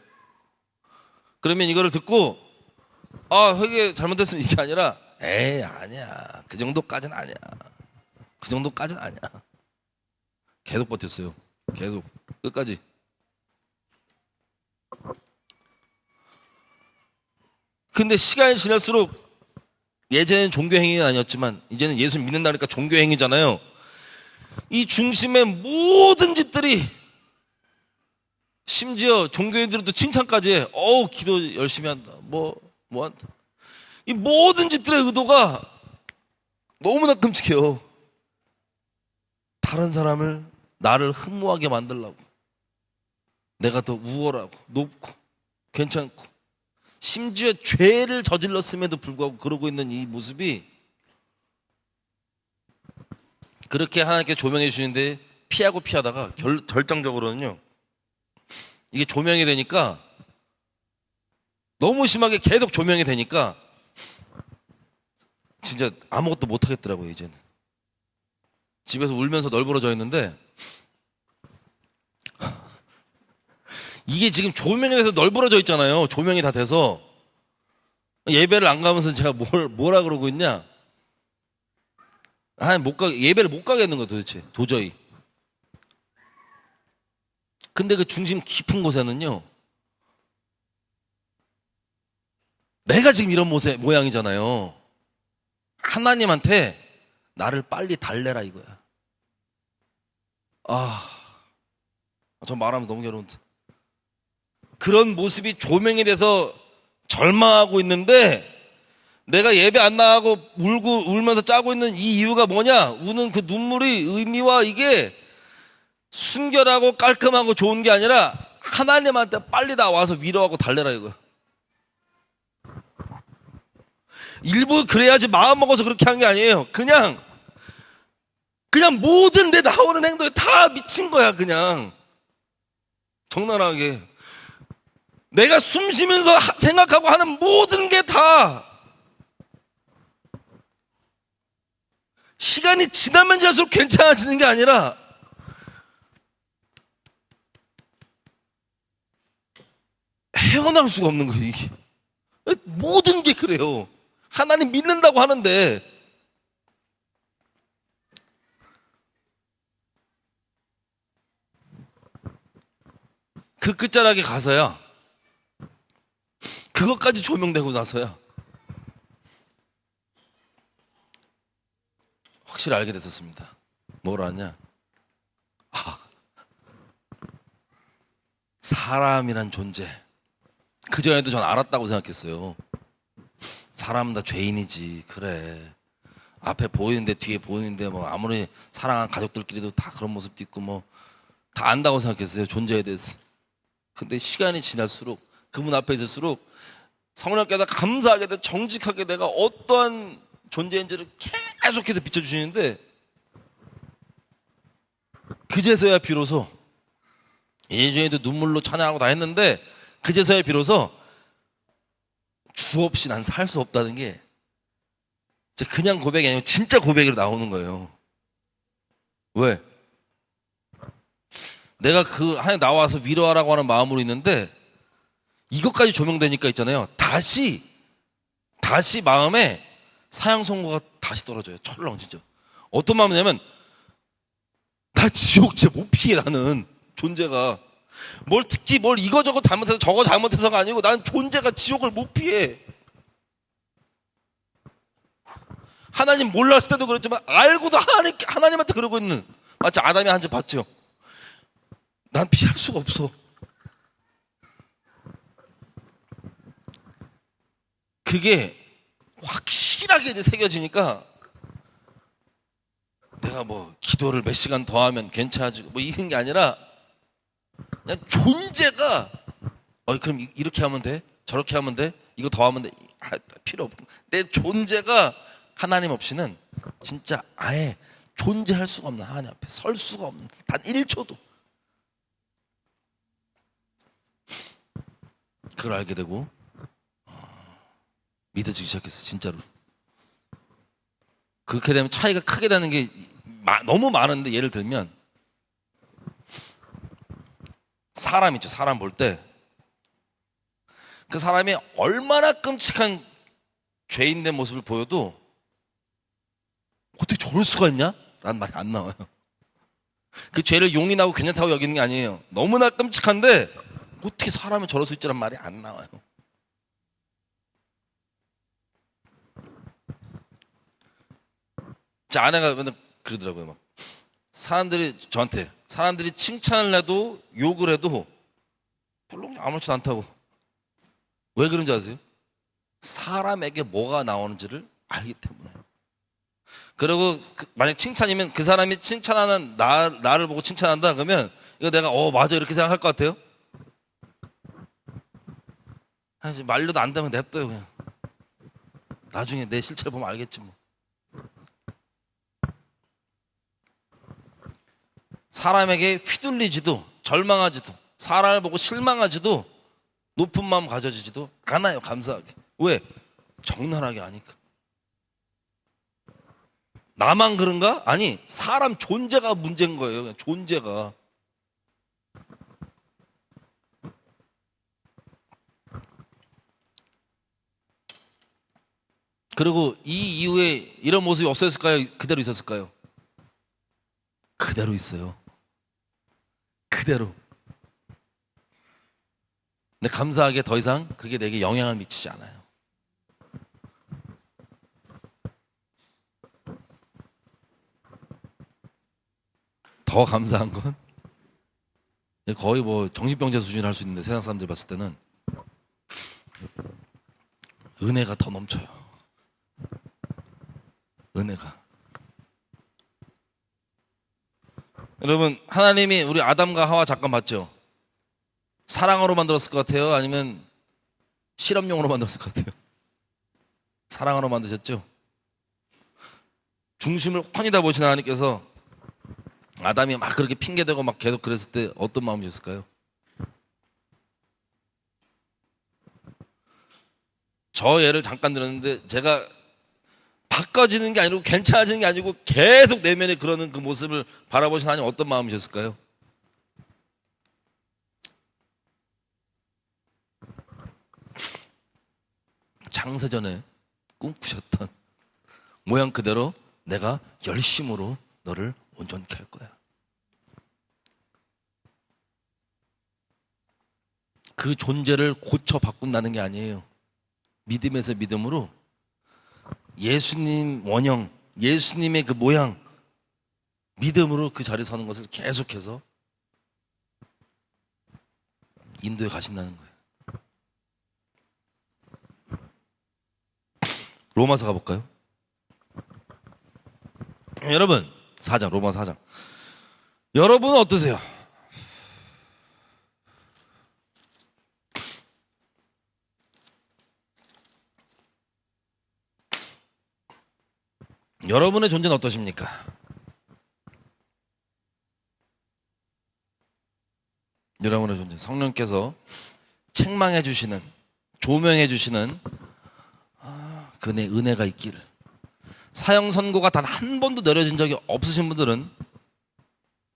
그러면 이거를 듣고 회개 잘못됐으면 이게 아니라, 아니야, 그 정도까지는 아니야, 그 정도까지는 아니야. 계속 버텼어요. 계속 끝까지. 근데 시간이 지날수록, 예전에는 종교행위가 아니었지만 이제는 예수 믿는다니까 종교행위잖아요. 이 중심의 모든 짓들이, 심지어 종교인들도 칭찬까지 해. 기도 열심히 한다, 뭐 한다. 이 모든 짓들의 의도가 너무나 끔찍해요. 다른 사람을, 나를 흠모하게 만들려고, 내가 더 우월하고 높고 괜찮고, 심지어 죄를 저질렀음에도 불구하고 그러고 있는 이 모습이, 그렇게 하나님께 조명해 주시는데 피하다가 결정적으로는요, 이게 조명이 되니까, 너무 심하게 계속 조명이 되니까 진짜 아무것도 못 하겠더라고요. 이제는 집에서 울면서 널브러져 있는데, 이게 지금 조명이 돼서 널브러져 있잖아요. 조명이 다 돼서. 예배를 안 가면서 제가 뭐라 그러고 있냐, 예배를 못 가겠는 거야 도대체, 도저히. 근데 그 중심 깊은 곳에는요, 내가 지금 이런 모양이잖아요. 하나님한테 나를 빨리 달래라 이거야. 저 말하면서 너무 괴로운데. 그런 모습이 조명이 돼서 절망하고 있는데, 내가 예배 안 나가고 울면서 짜고 있는 이 이유가 뭐냐? 우는 그 눈물이 의미와 이게 순결하고 깔끔하고 좋은 게 아니라 하나님한테 빨리 나와서 위로하고 달래라 이거야. 일부 그래야지 마음 먹어서 그렇게 한 게 아니에요. 그냥 모든 데 나오는 행동이 다 미친 거야. 그냥 적나라하게 내가 숨 쉬면서 생각하고 하는 모든 게 다 시간이 지나면 지날수록 괜찮아지는 게 아니라 헤어나올 수가 없는 거예요. 이게 모든 게 그래요. 하나님 믿는다고 하는데 그 끝자락에 가서야 그것까지 조명되고 나서야 확실히 알게 됐었습니다. 뭘 아냐? 사람이란 존재. 그전에도 전 알았다고 생각했어요. 사람은 다 죄인이지. 그래. 앞에 보이는데 뒤에 보이는데 뭐 아무리 사랑하는 가족들끼리도 다 그런 모습도 있고 뭐 다 안다고 생각했어요. 존재에 대해서. 근데 시간이 지날수록 그분 앞에 있을수록 성령께서 감사하게 정직하게 내가 어떠한 존재인지를 계속해서 비춰주시는데 그제서야 비로소 예전에도 눈물로 찬양하고 다 했는데 그제서야 비로소 주 없이 난 살 수 없다는 게 그냥 고백이 아니고 진짜 고백으로 나오는 거예요. 왜? 내가 그 하나님 나와서 위로하라고 하는 마음으로 있는데 이것까지 조명되니까 있잖아요. 다시 마음에 사형 선고가 다시 떨어져요. 철렁 진짜. 어떤 마음이냐면 나 지옥죄 못 피해. 나는 존재가 특히 이거저거 잘못해서 저거 잘못해서가 아니고 난 존재가 지옥을 못 피해. 하나님 몰랐을 때도 그랬지만 알고도 하나님한테 그러고 있는 마치 아담이 한 점 봤죠. 난 피할 수가 없어. 그게 확실하게 이제 새겨지니까 내가 기도를 몇 시간 더 하면 괜찮아지고 이런 게 아니라 그냥 존재가 그럼 이렇게 하면 돼? 저렇게 하면 돼? 이거 더 하면 돼? 필요 없고 내 존재가 하나님 없이는 진짜 아예 존재할 수가 없는, 하나님 앞에 설 수가 없는, 단 1초도. 그걸 알게 되고 믿어지기 시작했어. 진짜로. 그렇게 되면 차이가 크게 나는 게 너무 많은데, 예를 들면 사람 있죠. 사람 볼 때 그 사람이 얼마나 끔찍한 죄인된 모습을 보여도 어떻게 저럴 수가 있냐? 라는 말이 안 나와요. 그 죄를 용인하고 괜찮다고 여기는 게 아니에요. 너무나 끔찍한데 어떻게 사람이 저럴 수 있지란 말이 안 나와요. 제 아내가 맨날 그러더라고요. 사람들이 저한테 칭찬을 해도 욕을 해도 별로 아무렇지도 않다고. 왜 그런지 아세요? 사람에게 뭐가 나오는지를 알기 때문에. 그리고 만약 칭찬이면 그 사람이 칭찬하는 나를 보고 칭찬한다 그러면 이거 내가 맞아 이렇게 생각할 것 같아요? 사실 말려도 안 되면 냅둬요. 그냥 나중에 내 실체를 보면 알겠지 뭐. 사람에게 휘둘리지도 절망하지도 사람을 보고 실망하지도 높은 마음 가져지지도 않아요. 감사하게. 왜? 적나라하게 아니까. 나만 그런가? 아니, 사람 존재가 문제인 거예요. 그냥 존재가. 그리고 이 이후에 이런 모습이 없어졌을까요? 그대로 있었을까요? 그대로 있어요. 그대로. 근데 감사하게 더 이상 그게 내게 영향을 미치지 않아요. 더 감사한 건 거의 정신병자 수준을 할 수 있는데, 세상 사람들 봤을 때는 은혜가 더 넘쳐요. 은혜가. 여러분, 하나님이 우리 아담과 하와 잠깐 봤죠? 사랑으로 만들었을 것 같아요? 아니면 실험용으로 만들었을 것 같아요? 사랑으로 만드셨죠? 중심을 훤히 다 보신 하나님께서 아담이 막 그렇게 핑계대고 막 계속 그랬을 때 어떤 마음이셨을까요? 저 예를 잠깐 들었는데 제가 바꿔지는 게 아니고 괜찮아지는 게 아니고 계속 내면에 그러는 그 모습을 바라보신 하나님 어떤 마음이셨을까요? 장세전에 꿈꾸셨던 모양 그대로 내가 열심으로 너를 온전케 할 거야. 그 존재를 고쳐 바꾼다는 게 아니에요. 믿음에서 믿음으로 예수님 원형, 예수님의 그 모양, 믿음으로 그 자리에 서는 것을 계속해서 인도에 가신다는 거예요. 로마서 가볼까요? 여러분, 4장, 로마 4장. 여러분은 어떠세요? 여러분의 존재는 어떠십니까? 여러분의 존재, 성령께서 책망해 주시는, 조명해 주시는 그의 은혜가 있기를. 사형 선고가 단 한 번도 내려진 적이 없으신 분들은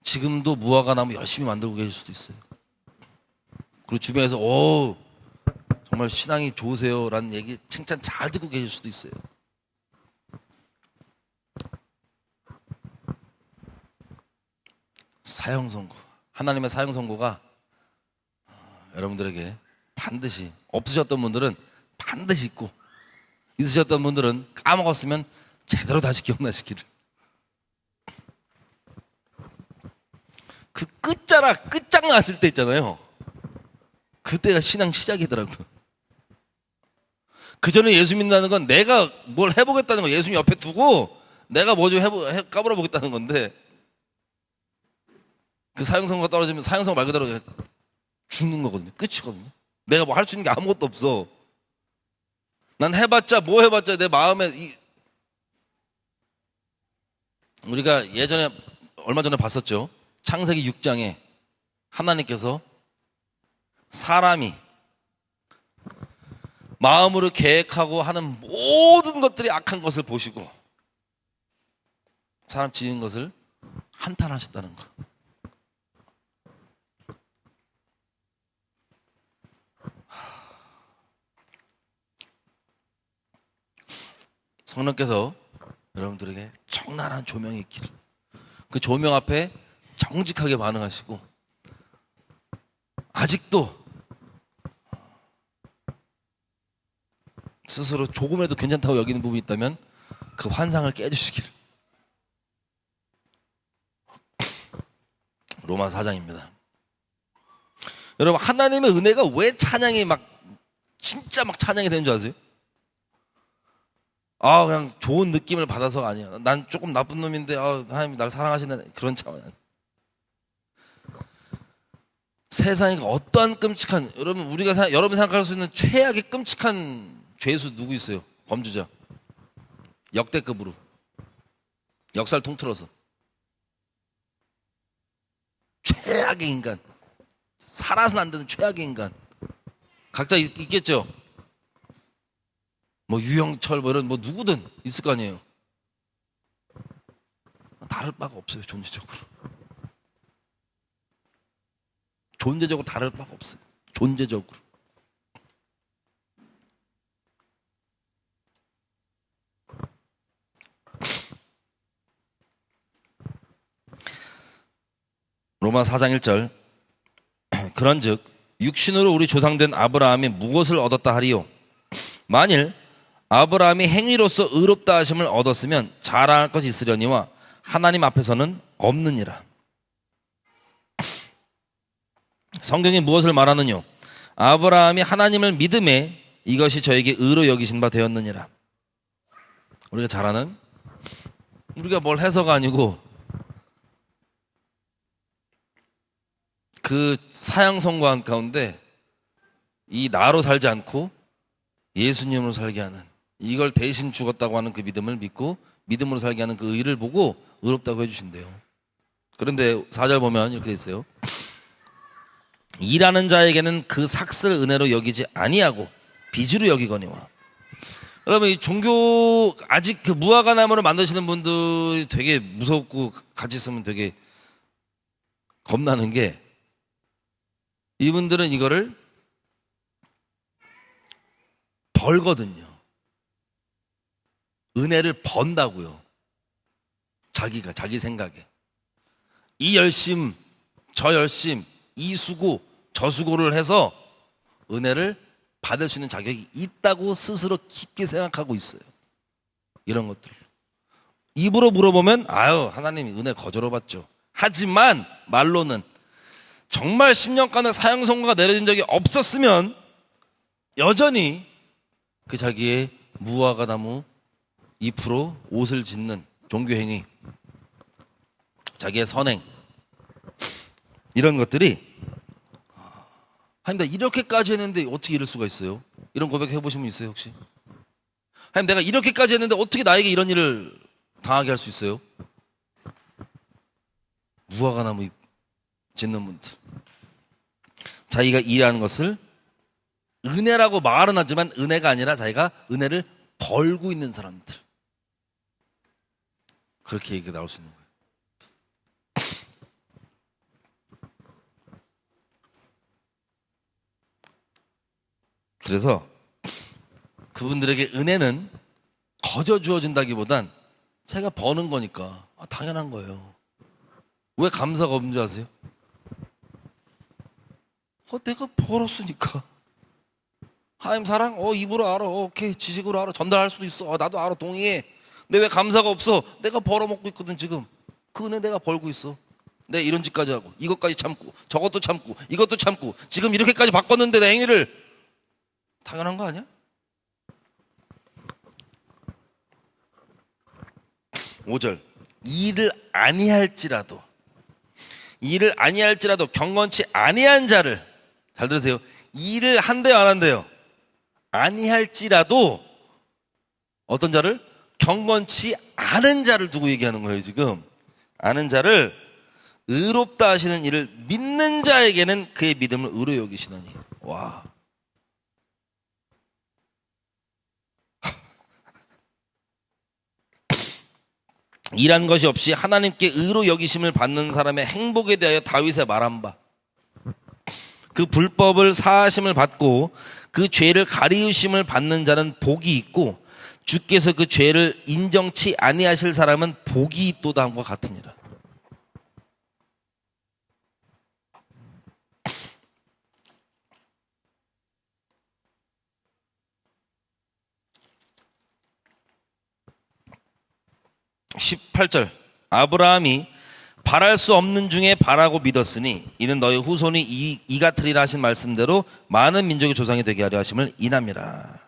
지금도 무화과 나무 열심히 만들고 계실 수도 있어요. 그리고 주변에서 오 정말 신앙이 좋으세요 라는 얘기 칭찬 잘 듣고 계실 수도 있어요. 사형 선고, 하나님의 사형 선고가 여러분들에게 반드시, 없으셨던 분들은 반드시 있고, 있으셨던 분들은 까먹었으면 제대로 다시 기억나시기를. 그 끝장났을 때 있잖아요. 그때가 신앙 시작이더라고요. 그 전에 예수 믿는다는 건 내가 뭘 해보겠다는 거, 예수님 옆에 두고 내가 뭐 좀 까불어 보겠다는 건데, 그 사형선고가 떨어지면 사형선고 말 그대로 죽는 거거든요. 끝이거든요. 내가 뭐 할 수 있는 게 아무것도 없어. 난 해봤자 뭐 해봤자 내 마음에 우리가 예전에 얼마 전에 봤었죠. 창세기 6장에 하나님께서 사람이 마음으로 계획하고 하는 모든 것들이 악한 것을 보시고 사람 지은 것을 한탄하셨다는 거. 성령께서 여러분들에게 적나라한 조명이 있기를, 그 조명 앞에 정직하게 반응하시고, 아직도 스스로 조금이라도 괜찮다고 여기는 부분이 있다면 그 환상을 깨주시기를. 로마 4장입니다. 여러분, 하나님의 은혜가 왜 찬양이 진짜 찬양이 되는 줄 아세요? 그냥 좋은 느낌을 받아서가 아니야. 난 조금 나쁜 놈인데 하나님이 날 사랑하시는 그런 차원이 아니야. 세상에 어떠한 끔찍한, 여러분 여러분이 생각할 수 있는 최악의 끔찍한 죄수 누구 있어요? 범죄자. 역대급으로 역사를 통틀어서 최악의 인간, 살아서는 안 되는 최악의 인간. 각자 있겠죠? 뭐 유영철 뭐 이런 누구든 있을 거 아니에요. 다를 바가 없어요. 존재적으로 다를 바가 없어요. 존재적으로. 로마 4장 1절. 그런즉 육신으로 우리 조상된 아브라함이 무엇을 얻었다 하리요? 만일 아브라함이 행위로서 의롭다 하심을 얻었으면 자랑할 것이 있으려니와 하나님 앞에서는 없느니라. 성경이 무엇을 말하느뇨? 아브라함이 하나님을 믿음에 이것이 저에게 의로 여기신 바 되었느니라. 우리가 잘 아는 우리가 뭘 해서가 아니고 그 사형선고한 가운데 이 나로 살지 않고 예수님으로 살게 하는, 이걸 대신 죽었다고 하는 그 믿음을 믿고 믿음으로 살게 하는 그 의를 보고 의롭다고 해주신대요. 그런데 4절 보면 이렇게 돼 있어요. 일하는 자에게는 그 삭슬 은혜로 여기지 아니하고 빚으로 여기거니와. 여러분, 이 종교 아직 그 무화과나무를 만드시는 분들이 되게 무섭고 같이 있으면 되게 겁나는 게, 이분들은 이거를 벌거든요. 은혜를 번다고요. 자기가 자기 생각에 이 열심 저 열심 이 수고 저 수고를 해서 은혜를 받을 수 있는 자격이 있다고 스스로 깊게 생각하고 있어요. 이런 것들 입으로 물어보면 아유 하나님이 은혜 거저로 받죠. 하지만 말로는 정말 10년간의 사형 선고가 내려진 적이 없었으면 여전히 그 자기의 무화과 나무 잎으로 옷을 짓는 종교행위, 자기의 선행, 이런 것들이 하나님 나 이렇게까지 했는데 어떻게 이럴 수가 있어요? 이런 고백 해보신 분 있어요 혹시? 하나님 내가 이렇게까지 했는데 어떻게 나에게 이런 일을 당하게 할 수 있어요? 무화과 나무 잎 짓는 분들, 자기가 일하는 것을 은혜라고 말은 하지만 은혜가 아니라 자기가 은혜를 벌고 있는 사람들, 그렇게 얘기가 나올 수 있는 거예요. 그래서 그분들에게 은혜는 거저 주어진다기보단 자기가 버는 거니까 당연한 거예요. 왜 감사가 없는 줄 아세요? 내가 벌었으니까. 하나님 사랑? 입으로 알아. 오케이. 지식으로 알아. 전달할 수도 있어. 나도 알아. 동의해. 근데 왜 감사가 없어? 내가 벌어먹고 있거든 지금. 그 은혜 내가 벌고 있어. 내가 이런 짓까지 하고 이것까지 참고 저것도 참고 이것도 참고 지금 이렇게까지 바꿨는데 내 행위를, 당연한 거 아니야? (5절) 일을 아니할지라도 경건치 아니한 자를, 잘 들으세요. 일을 한대요 안 한대요? 아니할지라도 어떤 자를? 경건치 않은 자를 두고 얘기하는 거예요 지금. 아는 자를 의롭다 하시는 이를 믿는 자에게는 그의 믿음을 의로 여기시나니. 와, 일한 것이 없이 하나님께 의로 여기심을 받는 사람의 행복에 대하여 다윗의 말한 바, 그 불법을 사하심을 받고 그 죄를 가리우심을 받는 자는 복이 있고 주께서 그 죄를 인정치 아니하실 사람은 복이 있도다 함과 같으니라. (18절) 아브라함이 바랄 수 없는 중에 바라고 믿었으니 이는 너희 후손이 이같으리라 하신 말씀대로 많은 민족의 조상이 되게 하려 하심을 인함이라.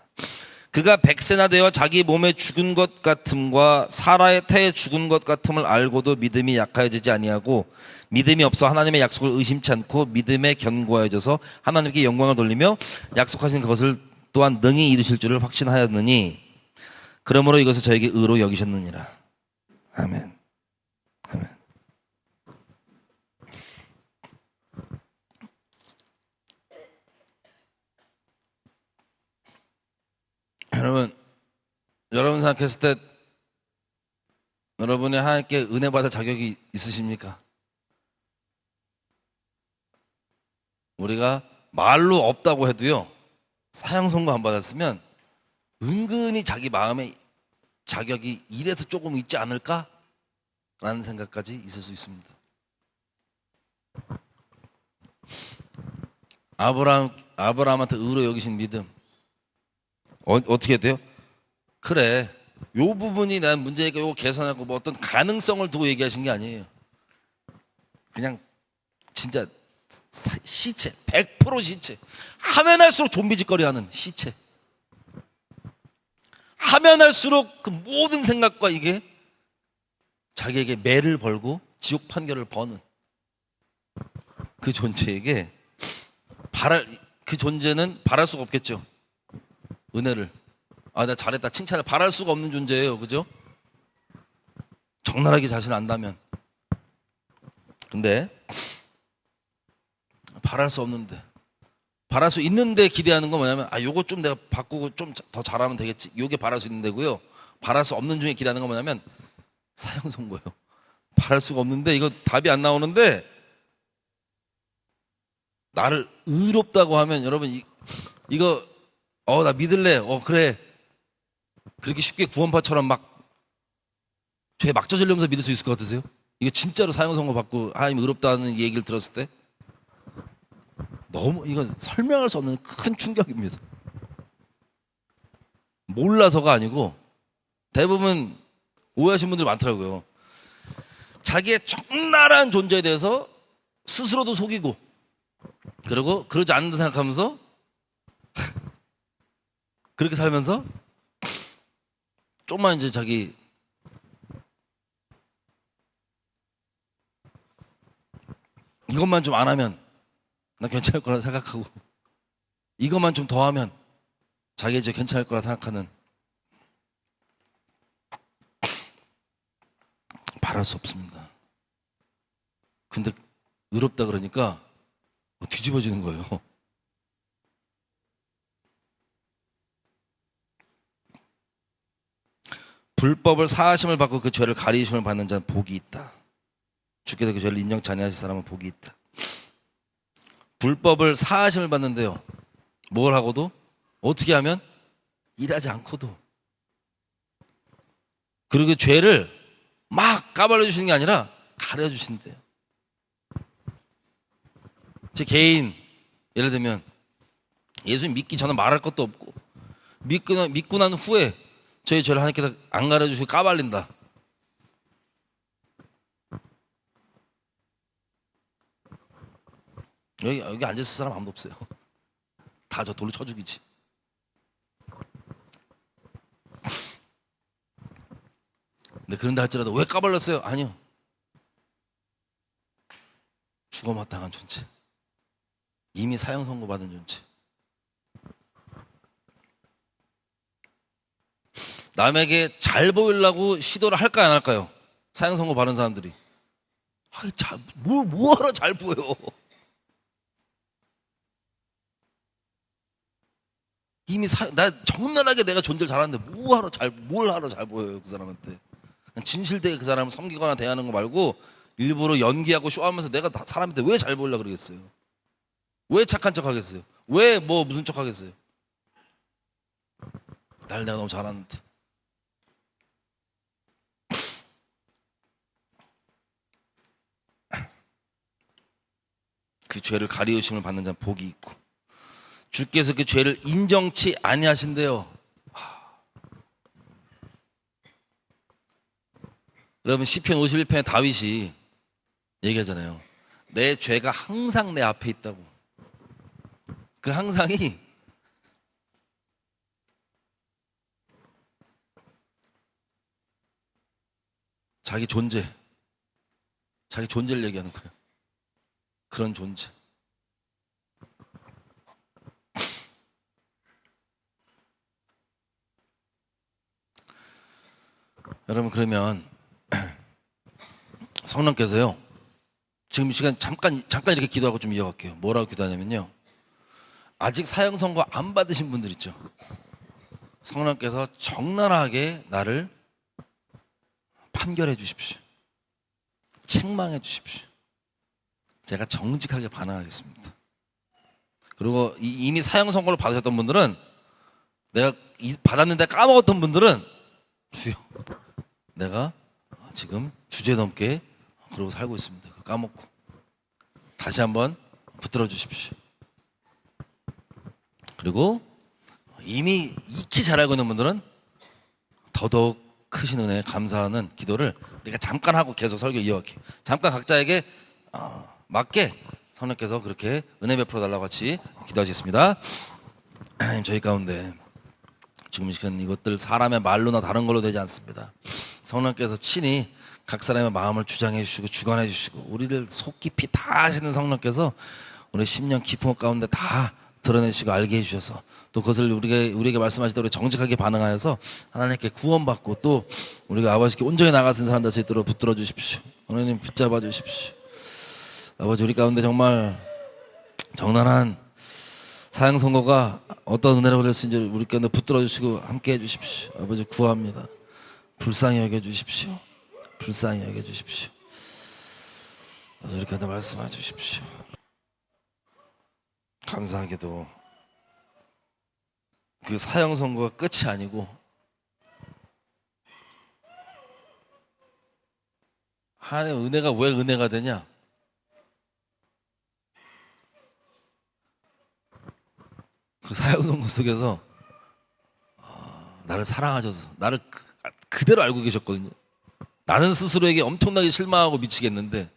그가 100세나 되어 자기 몸에 죽은 것 같음과 사라의 태에 죽은 것 같음을 알고도 믿음이 약하여지지 아니하고 믿음이 없어 하나님의 약속을 의심치 않고 믿음에 견고하여져서 하나님께 영광을 돌리며 약속하신 그것을 또한 능히 이루실 줄을 확신하였느니 그러므로 이것을 저에게 의로 여기셨느니라. 아멘. 아멘. 여러분 생각했을 때 여러분이 하나님께 은혜 받을 자격이 있으십니까? 우리가 말로 없다고 해도요, 사형 선고 안 받았으면 은근히 자기 마음에 자격이 이래서 조금 있지 않을까? 라는 생각까지 있을 수 있습니다. 아브라함한테 의로 여기신 믿음 어떻게 돼요? 그래, 요 부분이 난 문제니까 요거 개선하고 뭐 어떤 가능성을 두고 얘기하신 게 아니에요. 그냥 진짜 시체, 100% 시체, 하면 할수록 좀비짓거리하는 시체, 하면 할수록 그 모든 생각과 이게 자기에게 매를 벌고 지옥 판결을 버는 그 존재에게 그 존재는 바랄 수가 없겠죠. 은혜를. 나 잘했다 칭찬을 바랄 수가 없는 존재예요. 그죠? 적나라하게 자신 안다면. 근데 바랄 수 없는데, 바랄 수 있는데 기대하는 건 뭐냐면 요거 좀 내가 바꾸고 좀 더 잘하면 되겠지. 요게 바랄 수 있는 데고요. 바랄 수 없는 중에 기대하는 건 뭐냐면 사형 선고예요. 바랄 수가 없는데 이거 답이 안 나오는데 나를 의롭다고 하면 여러분 이거 나 믿을래. 그래. 그렇게 쉽게 구원파처럼 막 죄 막 저지르면서 믿을 수 있을 것 같으세요? 이거 진짜로 사형 선고 받고 하나님 의롭다는 얘기를 들었을 때 너무 이건 설명할 수 없는 큰 충격입니다. 몰라서가 아니고 대부분 오해하신 분들이 많더라고요. 자기의 적나라한 존재에 대해서 스스로도 속이고 그리고 그러지 않는다 생각하면서 그렇게 살면서 좀만 이제 자기 이것만 좀 안 하면 나 괜찮을 거라 생각하고 이것만 좀 더 하면 자기 이제 괜찮을 거라 생각하는 바랄 수 없습니다. 근데 의롭다 그러니까 뒤집어지는 거예요. 불법을 사하심을 받고 그 죄를 가리심을 받는 자는 복이 있다. 주께서 그 죄를 인정치 아니하실 사람은 복이 있다. 불법을 사하심을 받는데요. 뭘 하고도 어떻게 하면 일하지 않고도 그리고 그 죄를 막 까발려 주시는 게 아니라 가려 주신대요. 제 개인 예를 들면 예수님 믿기 전에 말할 것도 없고 믿고 난 후에 저희 죄를 하나님께서 안 가려 주시고 까발린다. 여기 앉아있을 사람 아무도 없어요. 다 저 돌로 쳐 죽이지. 근데 그런다 할지라도 왜 까발렸어요? 아니요. 죽어마땅한 존재. 이미 사형 선고받은 존재. 남에게 잘 보이려고 시도를 할까요, 안 할까요? 사형 선고 받은 사람들이. 뭐하러 잘 보여? 이미 나 적나라하게 내가 존재를 잘하는데 뭘 하러 잘 보여요, 그 사람한테. 진실되게 그 사람을 섬기거나 대하는 거 말고 일부러 연기하고 쇼하면서 내가 사람한테 왜 잘 보이려고 그러겠어요? 왜 착한 척 하겠어요? 왜 무슨 척 하겠어요? 내가 너무 잘하는데. 그 죄를 가리우심을 받는 자는 복이 있고 주께서 그 죄를 인정치 아니하신대요. 여러분 시편 51편에 다윗이 얘기하잖아요. 내 죄가 항상 내 앞에 있다고. 그 항상이 자기 존재를 얘기하는 거예요. 그런 존재. 여러분 그러면 성령께서요 지금 이 시간 잠깐 이렇게 기도하고 좀 이어갈게요. 뭐라고 기도하냐면요, 아직 사형 선고 안 받으신 분들 있죠. 성령께서 적나라하게 나를 판결해 주십시오. 책망해 주십시오. 제가 정직하게 반항하겠습니다. 그리고 이미 사형 선고를 받으셨던 분들은, 내가 받았는데 까먹었던 분들은, 주여 내가 지금 주제넘게 그러고 살고 있습니다. 까먹고 다시 한번 붙들어 주십시오. 그리고 이미 익히 잘 알고 있는 분들은 더더욱 크신 은혜에 감사하는 기도를 우리가 잠깐 하고 계속 설교 이어갈게요. 잠깐 각자에게 맞게 성령께서 그렇게 은혜 베풀어 달라고 같이 기도하시겠습니다. 하나님, 저희 가운데 지금 이 시간 이것들 사람의 말로나 다른 걸로 되지 않습니다. 성령께서 친히 각 사람의 마음을 주장해 주시고 주관해 주시고 우리를 속 깊이 다 아시는 성령께서 우리 심령 깊은 곳 가운데 다 드러내시고 알게 해주셔서 또 그것을 우리에게 말씀하시도록 정직하게 반응하여서 하나님께 구원받고 또 우리가 아버지께 온전히 나가신 사람 될 수 있도록 붙들어 주십시오. 하나님 붙잡아 주십시오. 아버지 우리 가운데 정말 정난한 사형 선고가 어떤 은혜를 받을 수 있는지 우리 가운데 붙들어 주시고 함께 해 주십시오. 아버지 구합니다. 불쌍히 여겨 주십시오. 불쌍히 여겨 주십시오. 우리 가운데 말씀해 주십시오. 감사하게도 그 사형 선고가 끝이 아니고 하나님의 은혜가 왜 은혜가 되냐? 그 사형 선고 속에서 나를 사랑하셔서 나를 그대로 알고 계셨거든요. 나는 스스로에게 엄청나게 실망하고 미치겠는데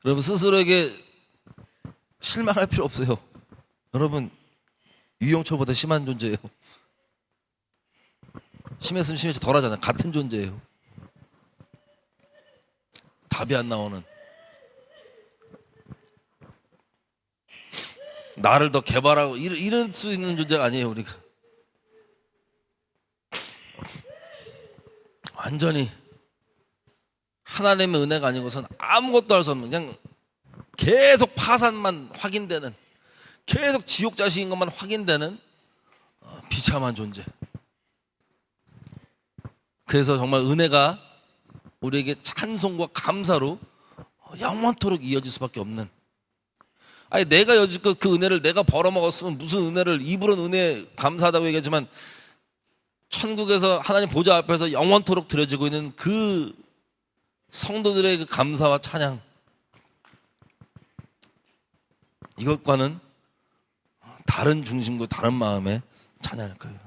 여러분 스스로에게 실망할 필요 없어요. 여러분 유영철보다 심한 존재예요. 심했으면 심했지 덜하잖아요. 같은 존재예요. 답이 안 나오는 나를 더 개발하고 이럴 수 있는 존재가 아니에요. 우리가 완전히 하나님의 은혜가 아니고선 아무것도 할 수 없는 그냥 계속 파산만 확인되는 계속 지옥 자식인 것만 확인되는 비참한 존재. 그래서 정말 은혜가 우리에게 찬송과 감사로 영원토록 이어질 수밖에 없는 아니 내가 여지껏 그 은혜를 내가 벌어먹었으면 무슨 은혜를 입으로는 은혜 감사하다고 얘기하지만 천국에서 하나님 보좌 앞에서 영원토록 드려지고 있는 그 성도들의 그 감사와 찬양 이것과는 다른 중심과 다른 마음의 찬양일 거예요.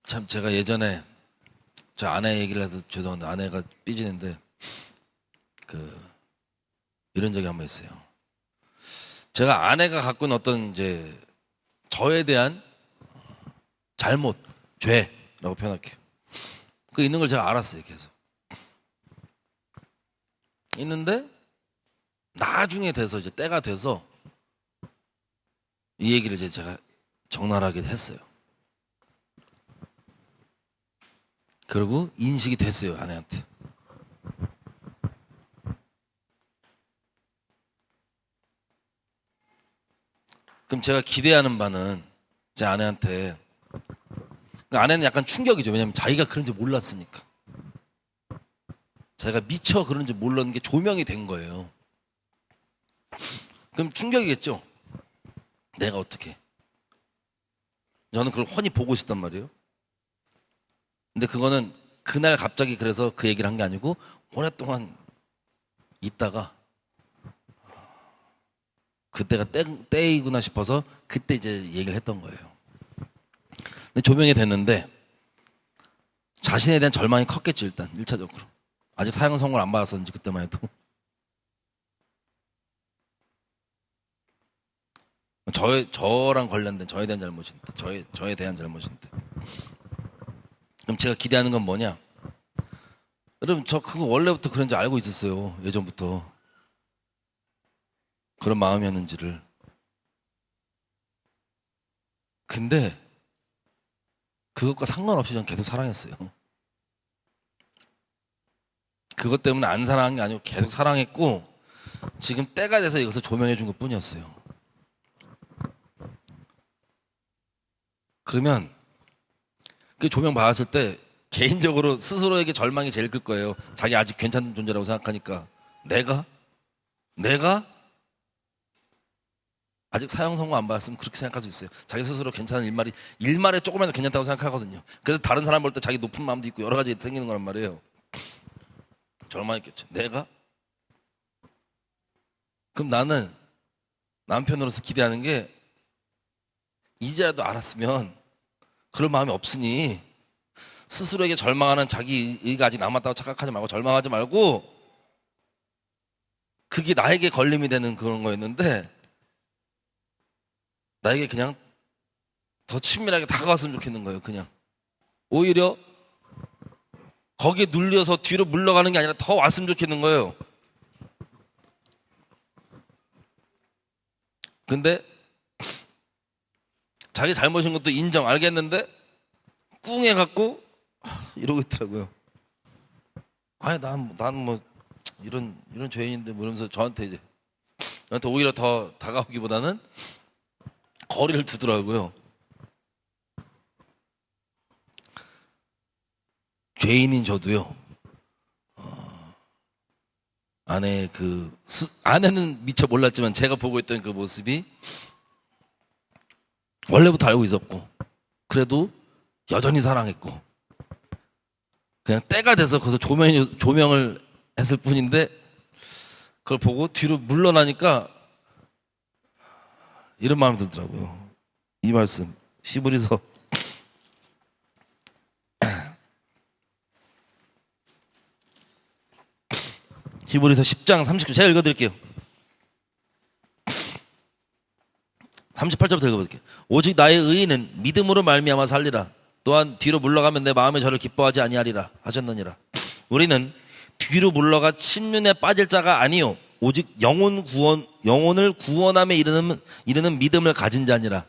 참 제가 예전에 저 아내 얘기를 해서 죄송한데 아내가 삐지는데 이런 적이 한 번 있어요. 제가 아내가 갖고 있는 어떤 이제 저에 대한 잘못, 죄라고 표현할게요. 그 있는 걸 제가 알았어요, 계속. 있는데 나중에 돼서 이제 때가 돼서 이 얘기를 이제 제가 적나라하게 했어요. 그리고 인식이 됐어요, 아내한테. 그럼 제가 기대하는 바는 제 아내한테 아내는 약간 충격이죠. 왜냐하면 자기가 그런지 몰랐으니까. 자기가 미처 그런지 몰랐는 게 조명이 된 거예요. 그럼 충격이겠죠. 내가 어떻게. 저는 그걸 훤히 보고 있었단 말이에요. 근데 그거는 그날 갑자기 그래서 그 얘기를 한 게 아니고 오랫동안 있다가 그때가 때이구나 싶어서 그때 이제 얘기를 했던 거예요. 근데 조명이 됐는데 자신에 대한 절망이 컸겠죠. 일단 1차적으로 아직 사형 선고를 안 받았었는지 그때만 해도 저랑 관련된 저에 대한 잘못인데 저에 대한 잘못인데 그럼 제가 기대하는 건 뭐냐? 여러분 저 그거 원래부터 그런지 알고 있었어요. 예전부터 그런 마음이었는지를. 근데 그것과 상관없이 전 계속 사랑했어요. 그것 때문에 안 사랑한 게 아니고 계속 사랑했고 지금 때가 돼서 이것을 조명해 준 것 뿐이었어요. 그러면 그 조명 받았을 때 개인적으로 스스로에게 절망이 제일 클 거예요. 자기 아직 괜찮은 존재라고 생각하니까 내가 아직 사형 선고 안 받았으면 그렇게 생각할 수 있어요. 자기 스스로 괜찮은 일말에 조금이라도 괜찮다고 생각하거든요. 그래서 다른 사람 볼 때 자기 높은 마음도 있고 여러 가지 생기는 거란 말이에요. 절망했겠죠. 내가? 그럼 나는 남편으로서 기대하는 게 이제라도 알았으면 그럴 마음이 없으니 스스로에게 절망하는 자기 의가 아직 남았다고 착각하지 말고 절망하지 말고 그게 나에게 걸림이 되는 그런 거였는데 나에게 그냥 더 친밀하게 다가왔으면 좋겠는 거예요. 그냥 오히려 거기에 눌려서 뒤로 물러가는 게 아니라 더 왔으면 좋겠는 거예요. 근데 자기 잘못인 것도 인정 알겠는데 꿍해갖고 이러고 있더라고요. 아니 난 뭐 이런 죄인인데 뭐 이러면서 저한테 오히려 더 다가오기보다는 거리를 두더라고요. 죄인인 저도요. 아내는 미처 몰랐지만 제가 보고 있던 그 모습이 원래부터 알고 있었고, 그래도 여전히 사랑했고, 그냥 때가 돼서 거기서 조명을 했을 뿐인데, 그걸 보고 뒤로 물러나니까 이런 마음이 들더라고요. 이 말씀 히브리서 10장 39절 제가 읽어드릴게요. 38절부터 읽어볼게요. 오직 나의 의인은 믿음으로 말미암아 살리라. 또한 뒤로 물러가면 내 마음에 저를 기뻐하지 아니하리라 하셨느니라. 우리는 뒤로 물러가 침륜에 빠질 자가 아니요 오직 영혼을 구원함에 이르는 믿음을 가진 자니라.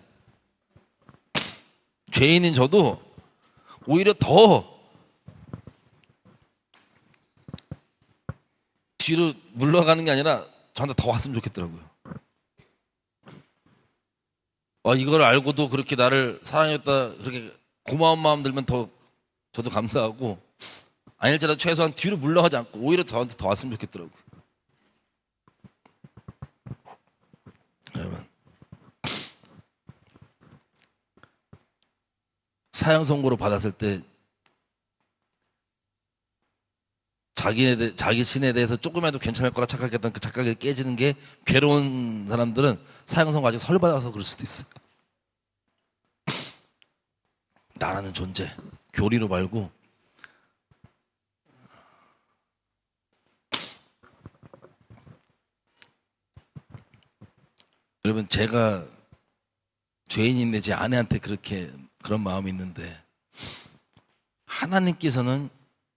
죄인인 저도 오히려 더 뒤로 물러가는 게 아니라 저한테 더 왔으면 좋겠더라고요. 이걸 알고도 그렇게 나를 사랑했다, 그렇게 고마운 마음 들면 더 저도 감사하고, 아닐지라도 최소한 뒤로 물러가지 않고 오히려 저한테 더 왔으면 좋겠더라고요. 여러분, 사형 선고를 받았을 때 자기 신에 대해서 조금이라도 괜찮을 거라 착각했던 그 착각이 깨지는 게 괴로운 사람들은 사형 선고 아직 설 받아서 그럴 수도 있어요. 나라는 존재, 교리로 말고 여러분, 제가 죄인인데 제 아내한테 그런 마음이 있는데, 하나님께서는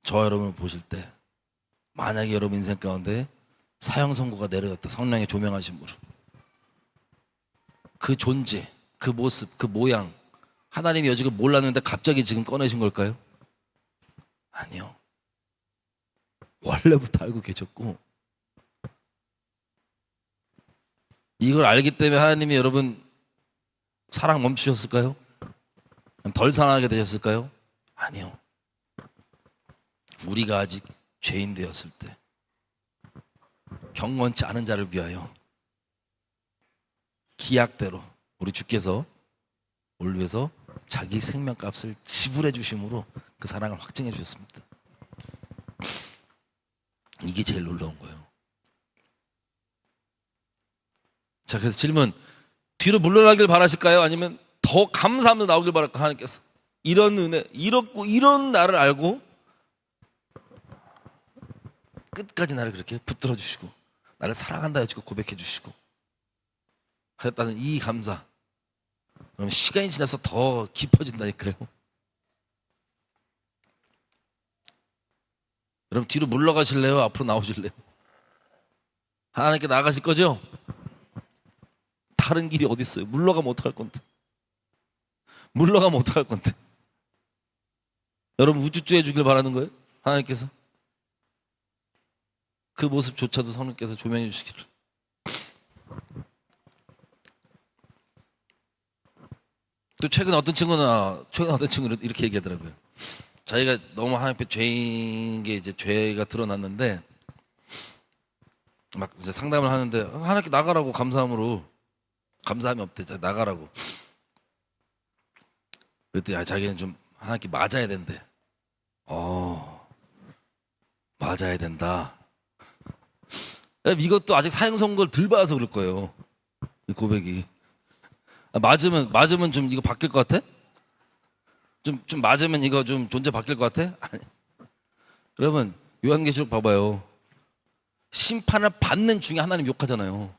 저 여러분을 보실 때 만약에 여러분 인생 가운데 사형 선고가 내려졌다, 성령의 조명하심으로, 그 존재, 그 모습, 그 모양 하나님이 여지껏 몰랐는데 갑자기 지금 꺼내신 걸까요? 아니요. 원래부터 알고 계셨고, 이걸 알기 때문에 하나님이 여러분 사랑 멈추셨을까요? 덜 사랑하게 되셨을까요? 아니요. 우리가 아직 죄인 되었을 때 경건치 않은 자를 위하여 기약대로 우리 주께서 우리를 위해서 자기 생명값을 지불해 주심으로 그 사랑을 확증해 주셨습니다. 이게 제일 놀라운 거예요. 자, 그래서 질문, 뒤로 물러나길 바라실까요? 아니면 더 감사하면서 나오길 바랄까? 하나님께서 이런 은혜, 이런 나를 알고 끝까지 나를 그렇게 붙들어 주시고 나를 사랑한다 해주고 고백해 주시고 하였다는 이 감사, 그럼 시간이 지나서 더 깊어진다니까요. 여러분, 뒤로 물러가실래요? 앞으로 나오실래요? 하나님께 나가실 거죠? 다른 길이 어디 있어요? 물러가면 어떡할 건데? 물러가면 어떡할 건데? 여러분, 우쭈쭈 해주길 바라는 거예요? 하나님께서 그 모습조차도 성령께서 조명해 주시기를. 또 최근에 어떤 친구는 이렇게 얘기하더라고요. 자기가 너무 하나님 앞에 죄인 게 이제 죄가 드러났는데 막 이제 상담을 하는데 하나님께 나가라고, 감사함이 없대. 나가라고. 그랬더니 자기는 좀 하나님께 맞아야 된대. 맞아야 된다. 이것도 아직 사형 선고를 덜 받아서 그럴 거예요. 이 고백이. 맞으면 좀 이거 바뀔 것 같아? 좀 맞으면 이거 좀 존재 바뀔 것 같아? 아니. 여러분, 요한계시록 봐봐요. 심판을 받는 중에 하나님 욕하잖아요.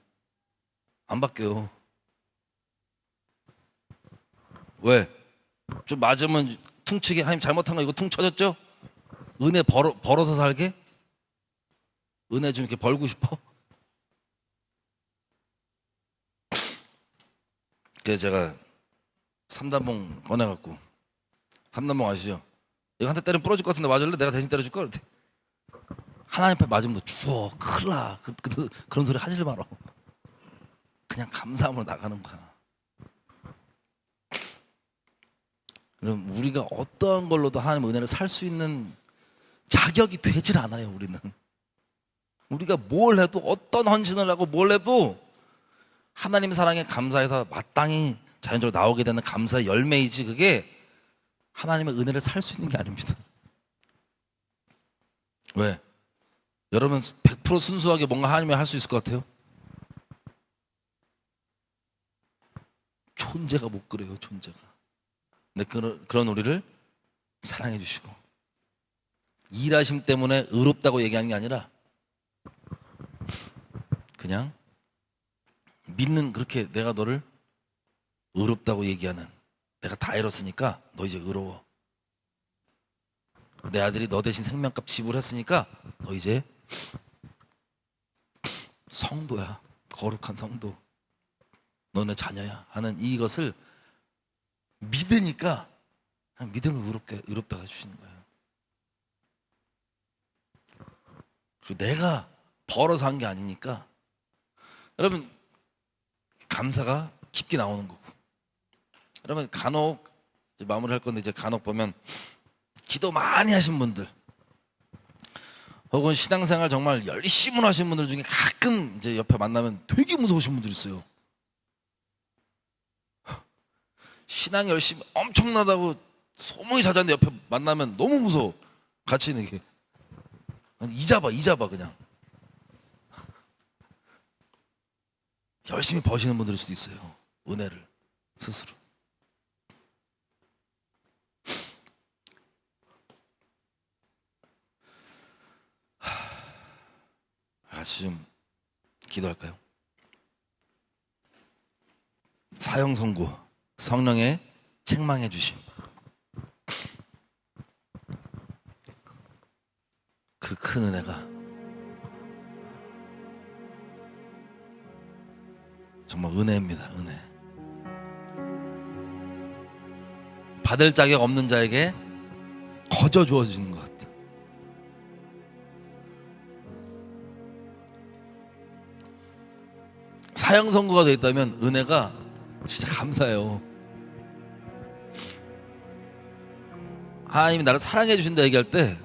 안 바뀌어요. 왜? 좀 맞으면 퉁치게, 하나님 잘못한 거 이거 퉁 쳐졌죠? 은혜 벌어서 살게? 은혜 좀 이렇게 벌고 싶어? 그래서 제가 삼단봉 꺼내갖고, 삼단봉 아시죠? 이거 한 대 때리면 부러질 것 같은데 맞을래? 내가 대신 때려줄까? 그랬더니 하나님 앞에 맞으면 너 죽어, 큰일 나. 그런 소리 하지 마라. 그냥 감사함으로 나가는 거야. 그럼 우리가 어떠한 걸로도 하나님의 은혜를 살 수 있는 자격이 되질 않아요. 우리가 뭘 해도, 어떤 헌신을 하고 뭘 해도 하나님 사랑에 감사해서 마땅히 자연적으로 나오게 되는 감사의 열매이지, 그게 하나님의 은혜를 살 수 있는 게 아닙니다. 왜? 여러분 100% 순수하게 뭔가 하나님이 할 수 있을 것 같아요? 존재가 못 그래요. 존재가. 근데 그런 우리를 사랑해 주시고, 일하심 때문에 의롭다고 얘기하는 게 아니라 그냥 믿는, 그렇게 내가 너를 의롭다고 얘기하는, 내가 다 이뤘으니까 너 이제 의로워. 내 아들이 너 대신 생명값 지불했으니까 너 이제 성도야. 거룩한 성도. 너네 자녀야 하는 이것을 믿으니까 그냥 믿음을 의롭다고 해주시는 거예요. 그리고 내가 벌어서 한 게 아니니까 여러분 감사가 깊게 나오는 거고, 여러분 간혹 이제 마무리할 건데, 이제 간혹 보면 기도 많이 하신 분들 혹은 신앙생활 정말 열심히 하신 분들 중에 가끔 이제 옆에 만나면 되게 무서우신 분들 있어요. 신앙 열심히 엄청나다고 소문이 자자한데 옆에 만나면 너무 무서워. 같이 있는 게 잊어봐 그냥. 열심히 버시는 분들일 수도 있어요. 은혜를 스스로. 같이 좀 기도할까요? 사형 선고, 성령의 책망해 주심, 그 큰 은혜가 정말 은혜입니다. 은혜. 받을 자격 없는 자에게 거저 주어지는 것. 사형 선고가 되어 있다면 은혜가 진짜 감사해요. 하나님이 나를 사랑해 주신다 얘기할 때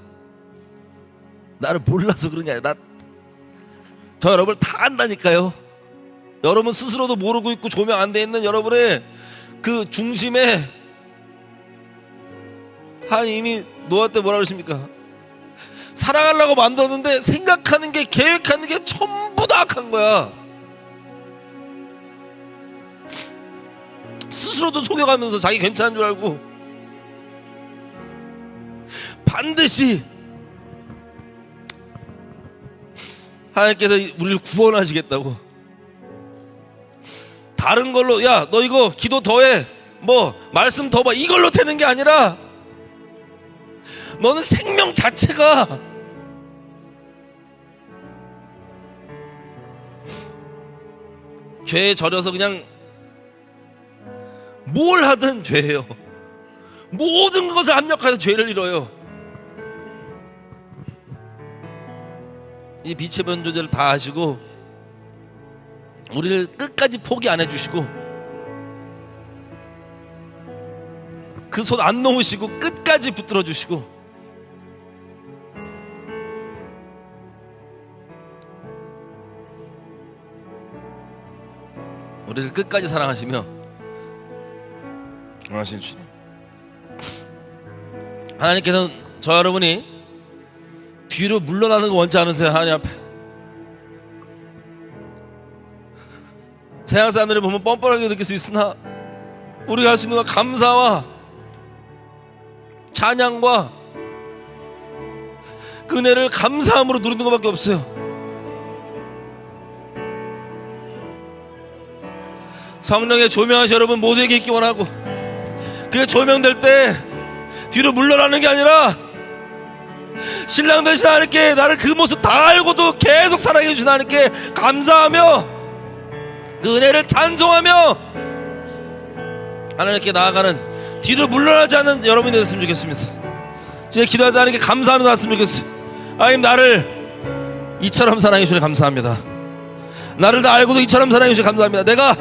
나를 몰라서 그런 게 아니라 저 여러분을 다 안다니까요. 여러분 스스로도 모르고 있고 조명 안 돼 있는 여러분의 그 중심에 하나님이 노아 때 뭐라 그러십니까? 사랑하려고 만들었는데 생각하는 게, 계획하는 게 전부 다 악한 거야. 스스로도 속여가면서 자기 괜찮은 줄 알고 반드시 하나님께서 우리를 구원하시겠다고, 다른 걸로 야 너 이거 기도 더해, 뭐 말씀 더 봐, 이걸로 되는 게 아니라 너는 생명 자체가 죄에 절여서 그냥 뭘 하든 죄예요. 모든 것을 압력해서 죄를 이뤄요. 이 빛의 변조제를 다 하시고 우리를 끝까지 포기 안 해주시고 그 손 안 놓으시고 끝까지 붙들어 주시고 우리를 끝까지 사랑하시며 원하시는 주님, 하나님께서는 저 여러분이 뒤로 물러나는 거 원치 않으세요. 하나님 앞에 세상 사람들을 보면 뻔뻔하게 느낄 수 있으나 우리가 할 수 있는 건 감사와 찬양과 그 은혜를 감사함으로 누리는 것밖에 없어요. 성령의 조명하시 여러분 모두에게 있기 원하고, 그게 조명될 때 뒤로 물러나는 게 아니라 신랑 되신 하나님께 나를 그 모습 다 알고도 계속 사랑해 주신 하나님께 감사하며 그 은혜를 찬송하며 하나님께 나아가는, 뒤로 물러나지 않는 여러분이 되었으면 좋겠습니다. 진짜 기도할 때 하나님께 감사하며 나왔으면 좋겠어요. 하나님, 나를 이처럼 사랑해 주시니 감사합니다. 나를 다 알고도 이처럼 사랑해 주시니 감사합니다. 내가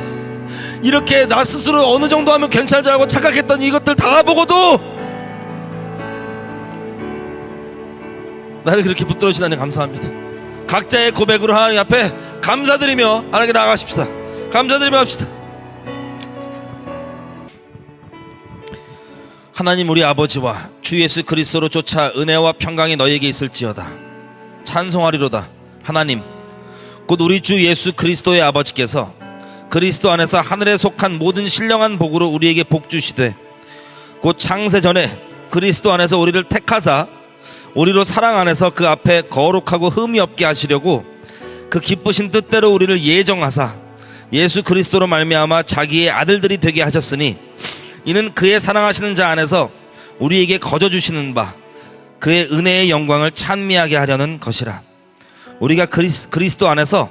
이렇게 나 스스로 어느 정도 하면 괜찮을 줄 알고 착각했던 이것들 다 보고도 나를 그렇게 붙들어 주시니 감사합니다. 각자의 고백으로 하나님 앞에 감사드리며 하나님께 나아가십시다. 감사드리며 합시다. 하나님 우리 아버지와 주 예수 그리스도로 쫓아 은혜와 평강이 너희에게 있을지어다. 찬송하리로다. 하나님 곧 우리 주 예수 그리스도의 아버지께서 그리스도 안에서 하늘에 속한 모든 신령한 복으로 우리에게 복 주시되, 곧 창세 전에 그리스도 안에서 우리를 택하사 우리로 사랑 안에서 그 앞에 거룩하고 흠이 없게 하시려고 그 기쁘신 뜻대로 우리를 예정하사 예수 그리스도로 말미암아 자기의 아들들이 되게 하셨으니, 이는 그의 사랑하시는 자 안에서 우리에게 거저 주시는 바 그의 은혜의 영광을 찬미하게 하려는 것이라. 우리가 그리스도 안에서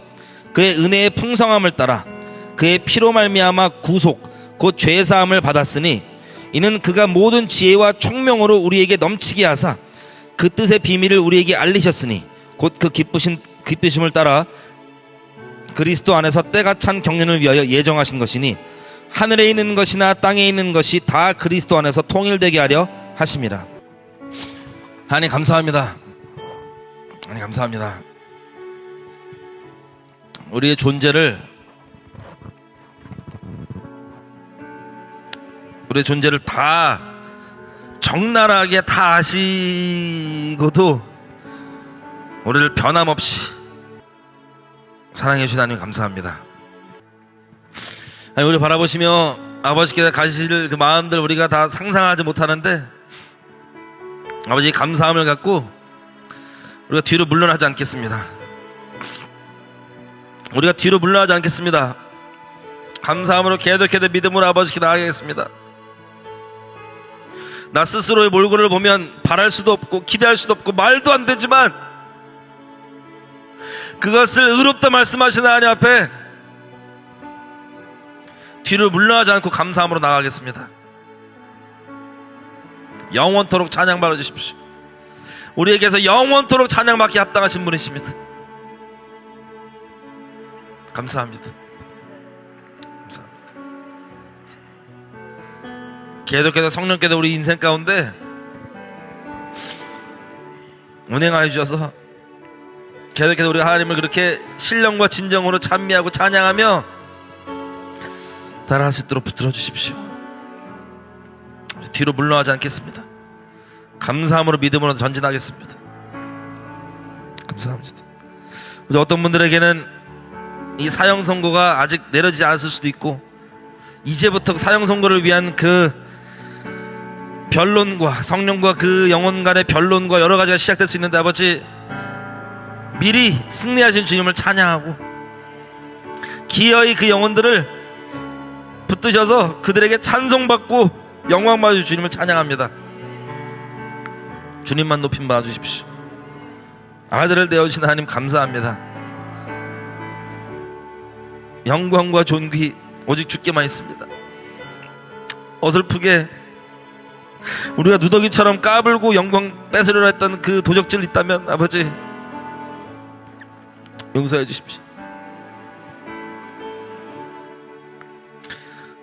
그의 은혜의 풍성함을 따라 그의 피로 말미암아 구속 곧 죄사함을 받았으니, 이는 그가 모든 지혜와 총명으로 우리에게 넘치게 하사 그 뜻의 비밀을 우리에게 알리셨으니, 곧 그 기쁘심을 따라 그리스도 안에서 때가 찬 경륜을 위하여 예정하신 것이니, 하늘에 있는 것이나 땅에 있는 것이 다 그리스도 안에서 통일되게 하려 하심이라. 하나님 감사합니다. 하나님 감사합니다. 우리의 존재를 다 적나라하게 다 아시고도 우리를 변함없이 사랑해 주신 하나님 감사합니다. 우리 바라보시며 아버지께서 가지실 그 마음들 우리가 다 상상하지 못하는데, 아버지 감사함을 갖고 우리가 뒤로 물러나지 않겠습니다. 우리가 뒤로 물러나지 않겠습니다. 감사함으로 계속해서 믿음으로 아버지께 나아가겠습니다. 나 스스로의 몰골을 보면 바랄 수도 없고 기대할 수도 없고 말도 안 되지만, 그것을 의롭다 말씀하시는 하나님 앞에 뒤를 물러나지 않고 감사함으로 나가겠습니다. 영원토록 찬양 받아주십시오. 우리에게서 영원토록 찬양받기 합당하신 분이십니다. 감사합니다. 감사합니다. 계속해서 성령께서 우리 인생 가운데 운행하여 주셔서 계속해서 우리가 하나님을 그렇게 신령과 진정으로 찬미하고 찬양하며 따라할 수 있도록 붙들어 주십시오. 뒤로 물러나지 않겠습니다. 감사함으로 믿음으로 전진하겠습니다. 감사합니다. 어떤 분들에게는 이 사형 선고가 아직 내려지지 않았을 수도 있고, 이제부터 사형 선고를 위한 그 변론과 성령과 그 영혼 간의 변론과 여러 가지가 시작될 수 있는데, 아버지 미리 승리하신 주님을 찬양하고 기어이 그 영혼들을 붙드셔서 그들에게 찬송받고 영광받으실 주님을 찬양합니다. 주님만 높임 받아주십시오. 아들을 내어주신 하나님 감사합니다. 영광과 존귀 오직 주께만 있습니다. 어설프게 우리가 누더기처럼 까불고 영광 뺏으려고 했던 그 도적질 있다면 아버지 용서해 주십시오.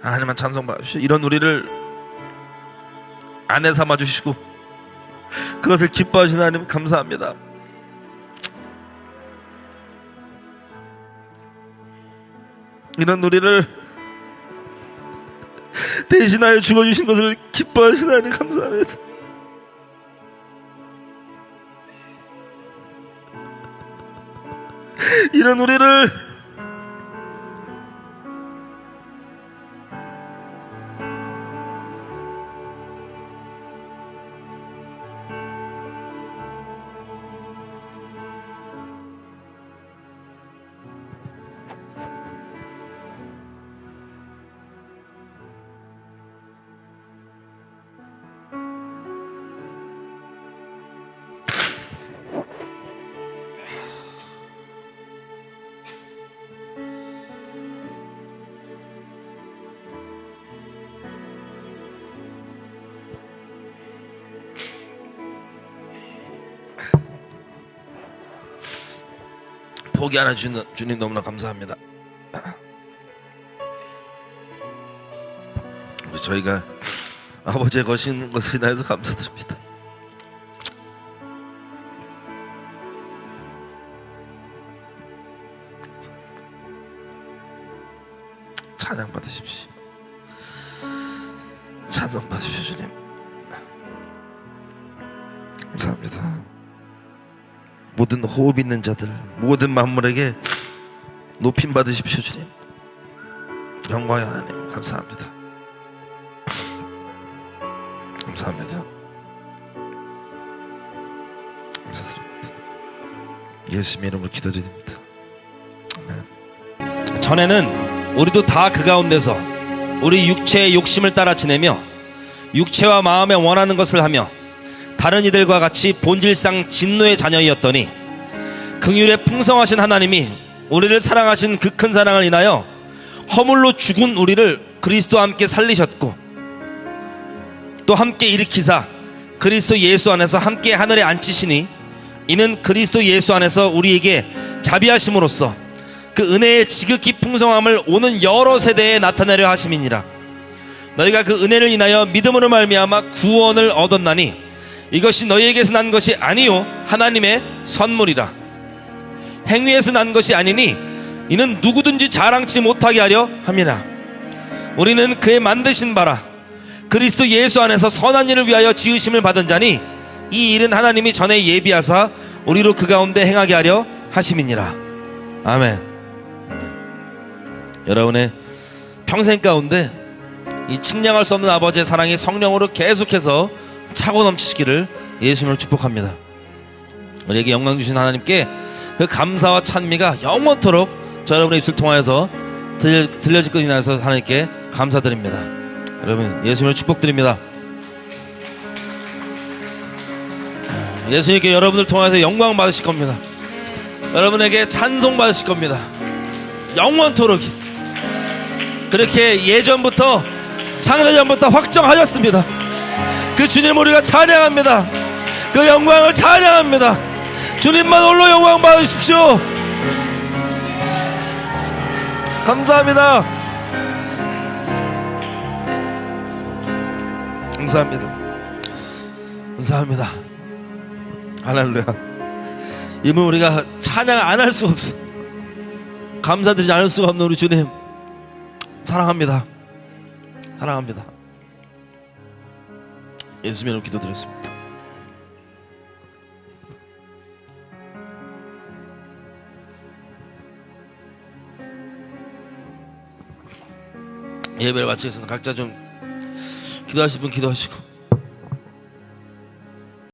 하나님만 찬송 받으십시오. 이런 우리를 아내 삼아 주시고 그것을 기뻐하시는 하나님 감사합니다. 이런 우리를 대신하여 죽어주신 것을 기뻐하시는 하나님 감사합니다. 이런 우리를 포기 안 해주는 주님 너무나 감사합니다. 저희가 아버지의 거신 것을 인하여서 감사드립니다. 찬양 받으십시오. 찬송 받으십시오. 주님 감사합니다. 모든 호흡 있는 자들, 모든 만물에게 높임 받으십시오. 주님 영광의 하나님 감사합니다. 감사합니다. 감사드립니다. 예수님의 이름으로 기도드립니다. 아멘. 전에는 우리도 다 그 가운데서 우리 육체의 욕심을 따라 지내며 육체와 마음에 원하는 것을 하며 다른 이들과 같이 본질상 진노의 자녀이었더니 긍휼에 풍성하신 하나님이 우리를 사랑하신 그 큰 사랑을 인하여 허물로 죽은 우리를 그리스도와 함께 살리셨고 또 함께 일으키사 그리스도 예수 안에서 함께 하늘에 앉히시니 이는 그리스도 예수 안에서 우리에게 자비하심으로써 그 은혜의 지극히 풍성함을 오는 여러 세대에 나타내려 하심이니라. 너희가 그 은혜를 인하여 믿음으로 말미암아 구원을 얻었나니 이것이 너희에게서 난 것이 아니요 하나님의 선물이라. 행위에서 난 것이 아니니 이는 누구든지 자랑치 못하게 하려 함이라. 우리는 그의 만드신 바라 그리스도 예수 안에서 선한 일을 위하여 지으심을 받은 자니 이 일은 하나님이 전에 예비하사 우리로 그 가운데 행하게 하려 하심이니라. 아멘. 여러분의 평생 가운데 이 측량할 수 없는 아버지의 사랑이 성령으로 계속해서 차고 넘치시기를 예수님으로 축복합니다. 우리에게 영광 주신 하나님께 그 감사와 찬미가 영원토록 저 여러분의 입술 통하여서 들려질 것을 인하여서 하나님께 감사드립니다. 여러분 예수님을 축복드립니다. 예수님께 여러분을 통해서 영광 받으실 겁니다. 여러분에게 찬송 받으실 겁니다. 영원토록 그렇게 예전부터 창세전부터 확정하셨습니다. 그 주님 우리가 찬양합니다. 그 영광을 찬양합니다. 주님만 홀로 영광 받으십시오. 감사합니다. 감사합니다. 감사합니다. 할렐루야. 이분 우리가 찬양 안 할 수가 없어. 감사드리지 않을 수가 없는 우리 주님 사랑합니다. 사랑합니다. 예수님 이름으로 기도드렸습니다. 예배를 마치겠습니다. 각자 좀 기도하실 분 기도하시고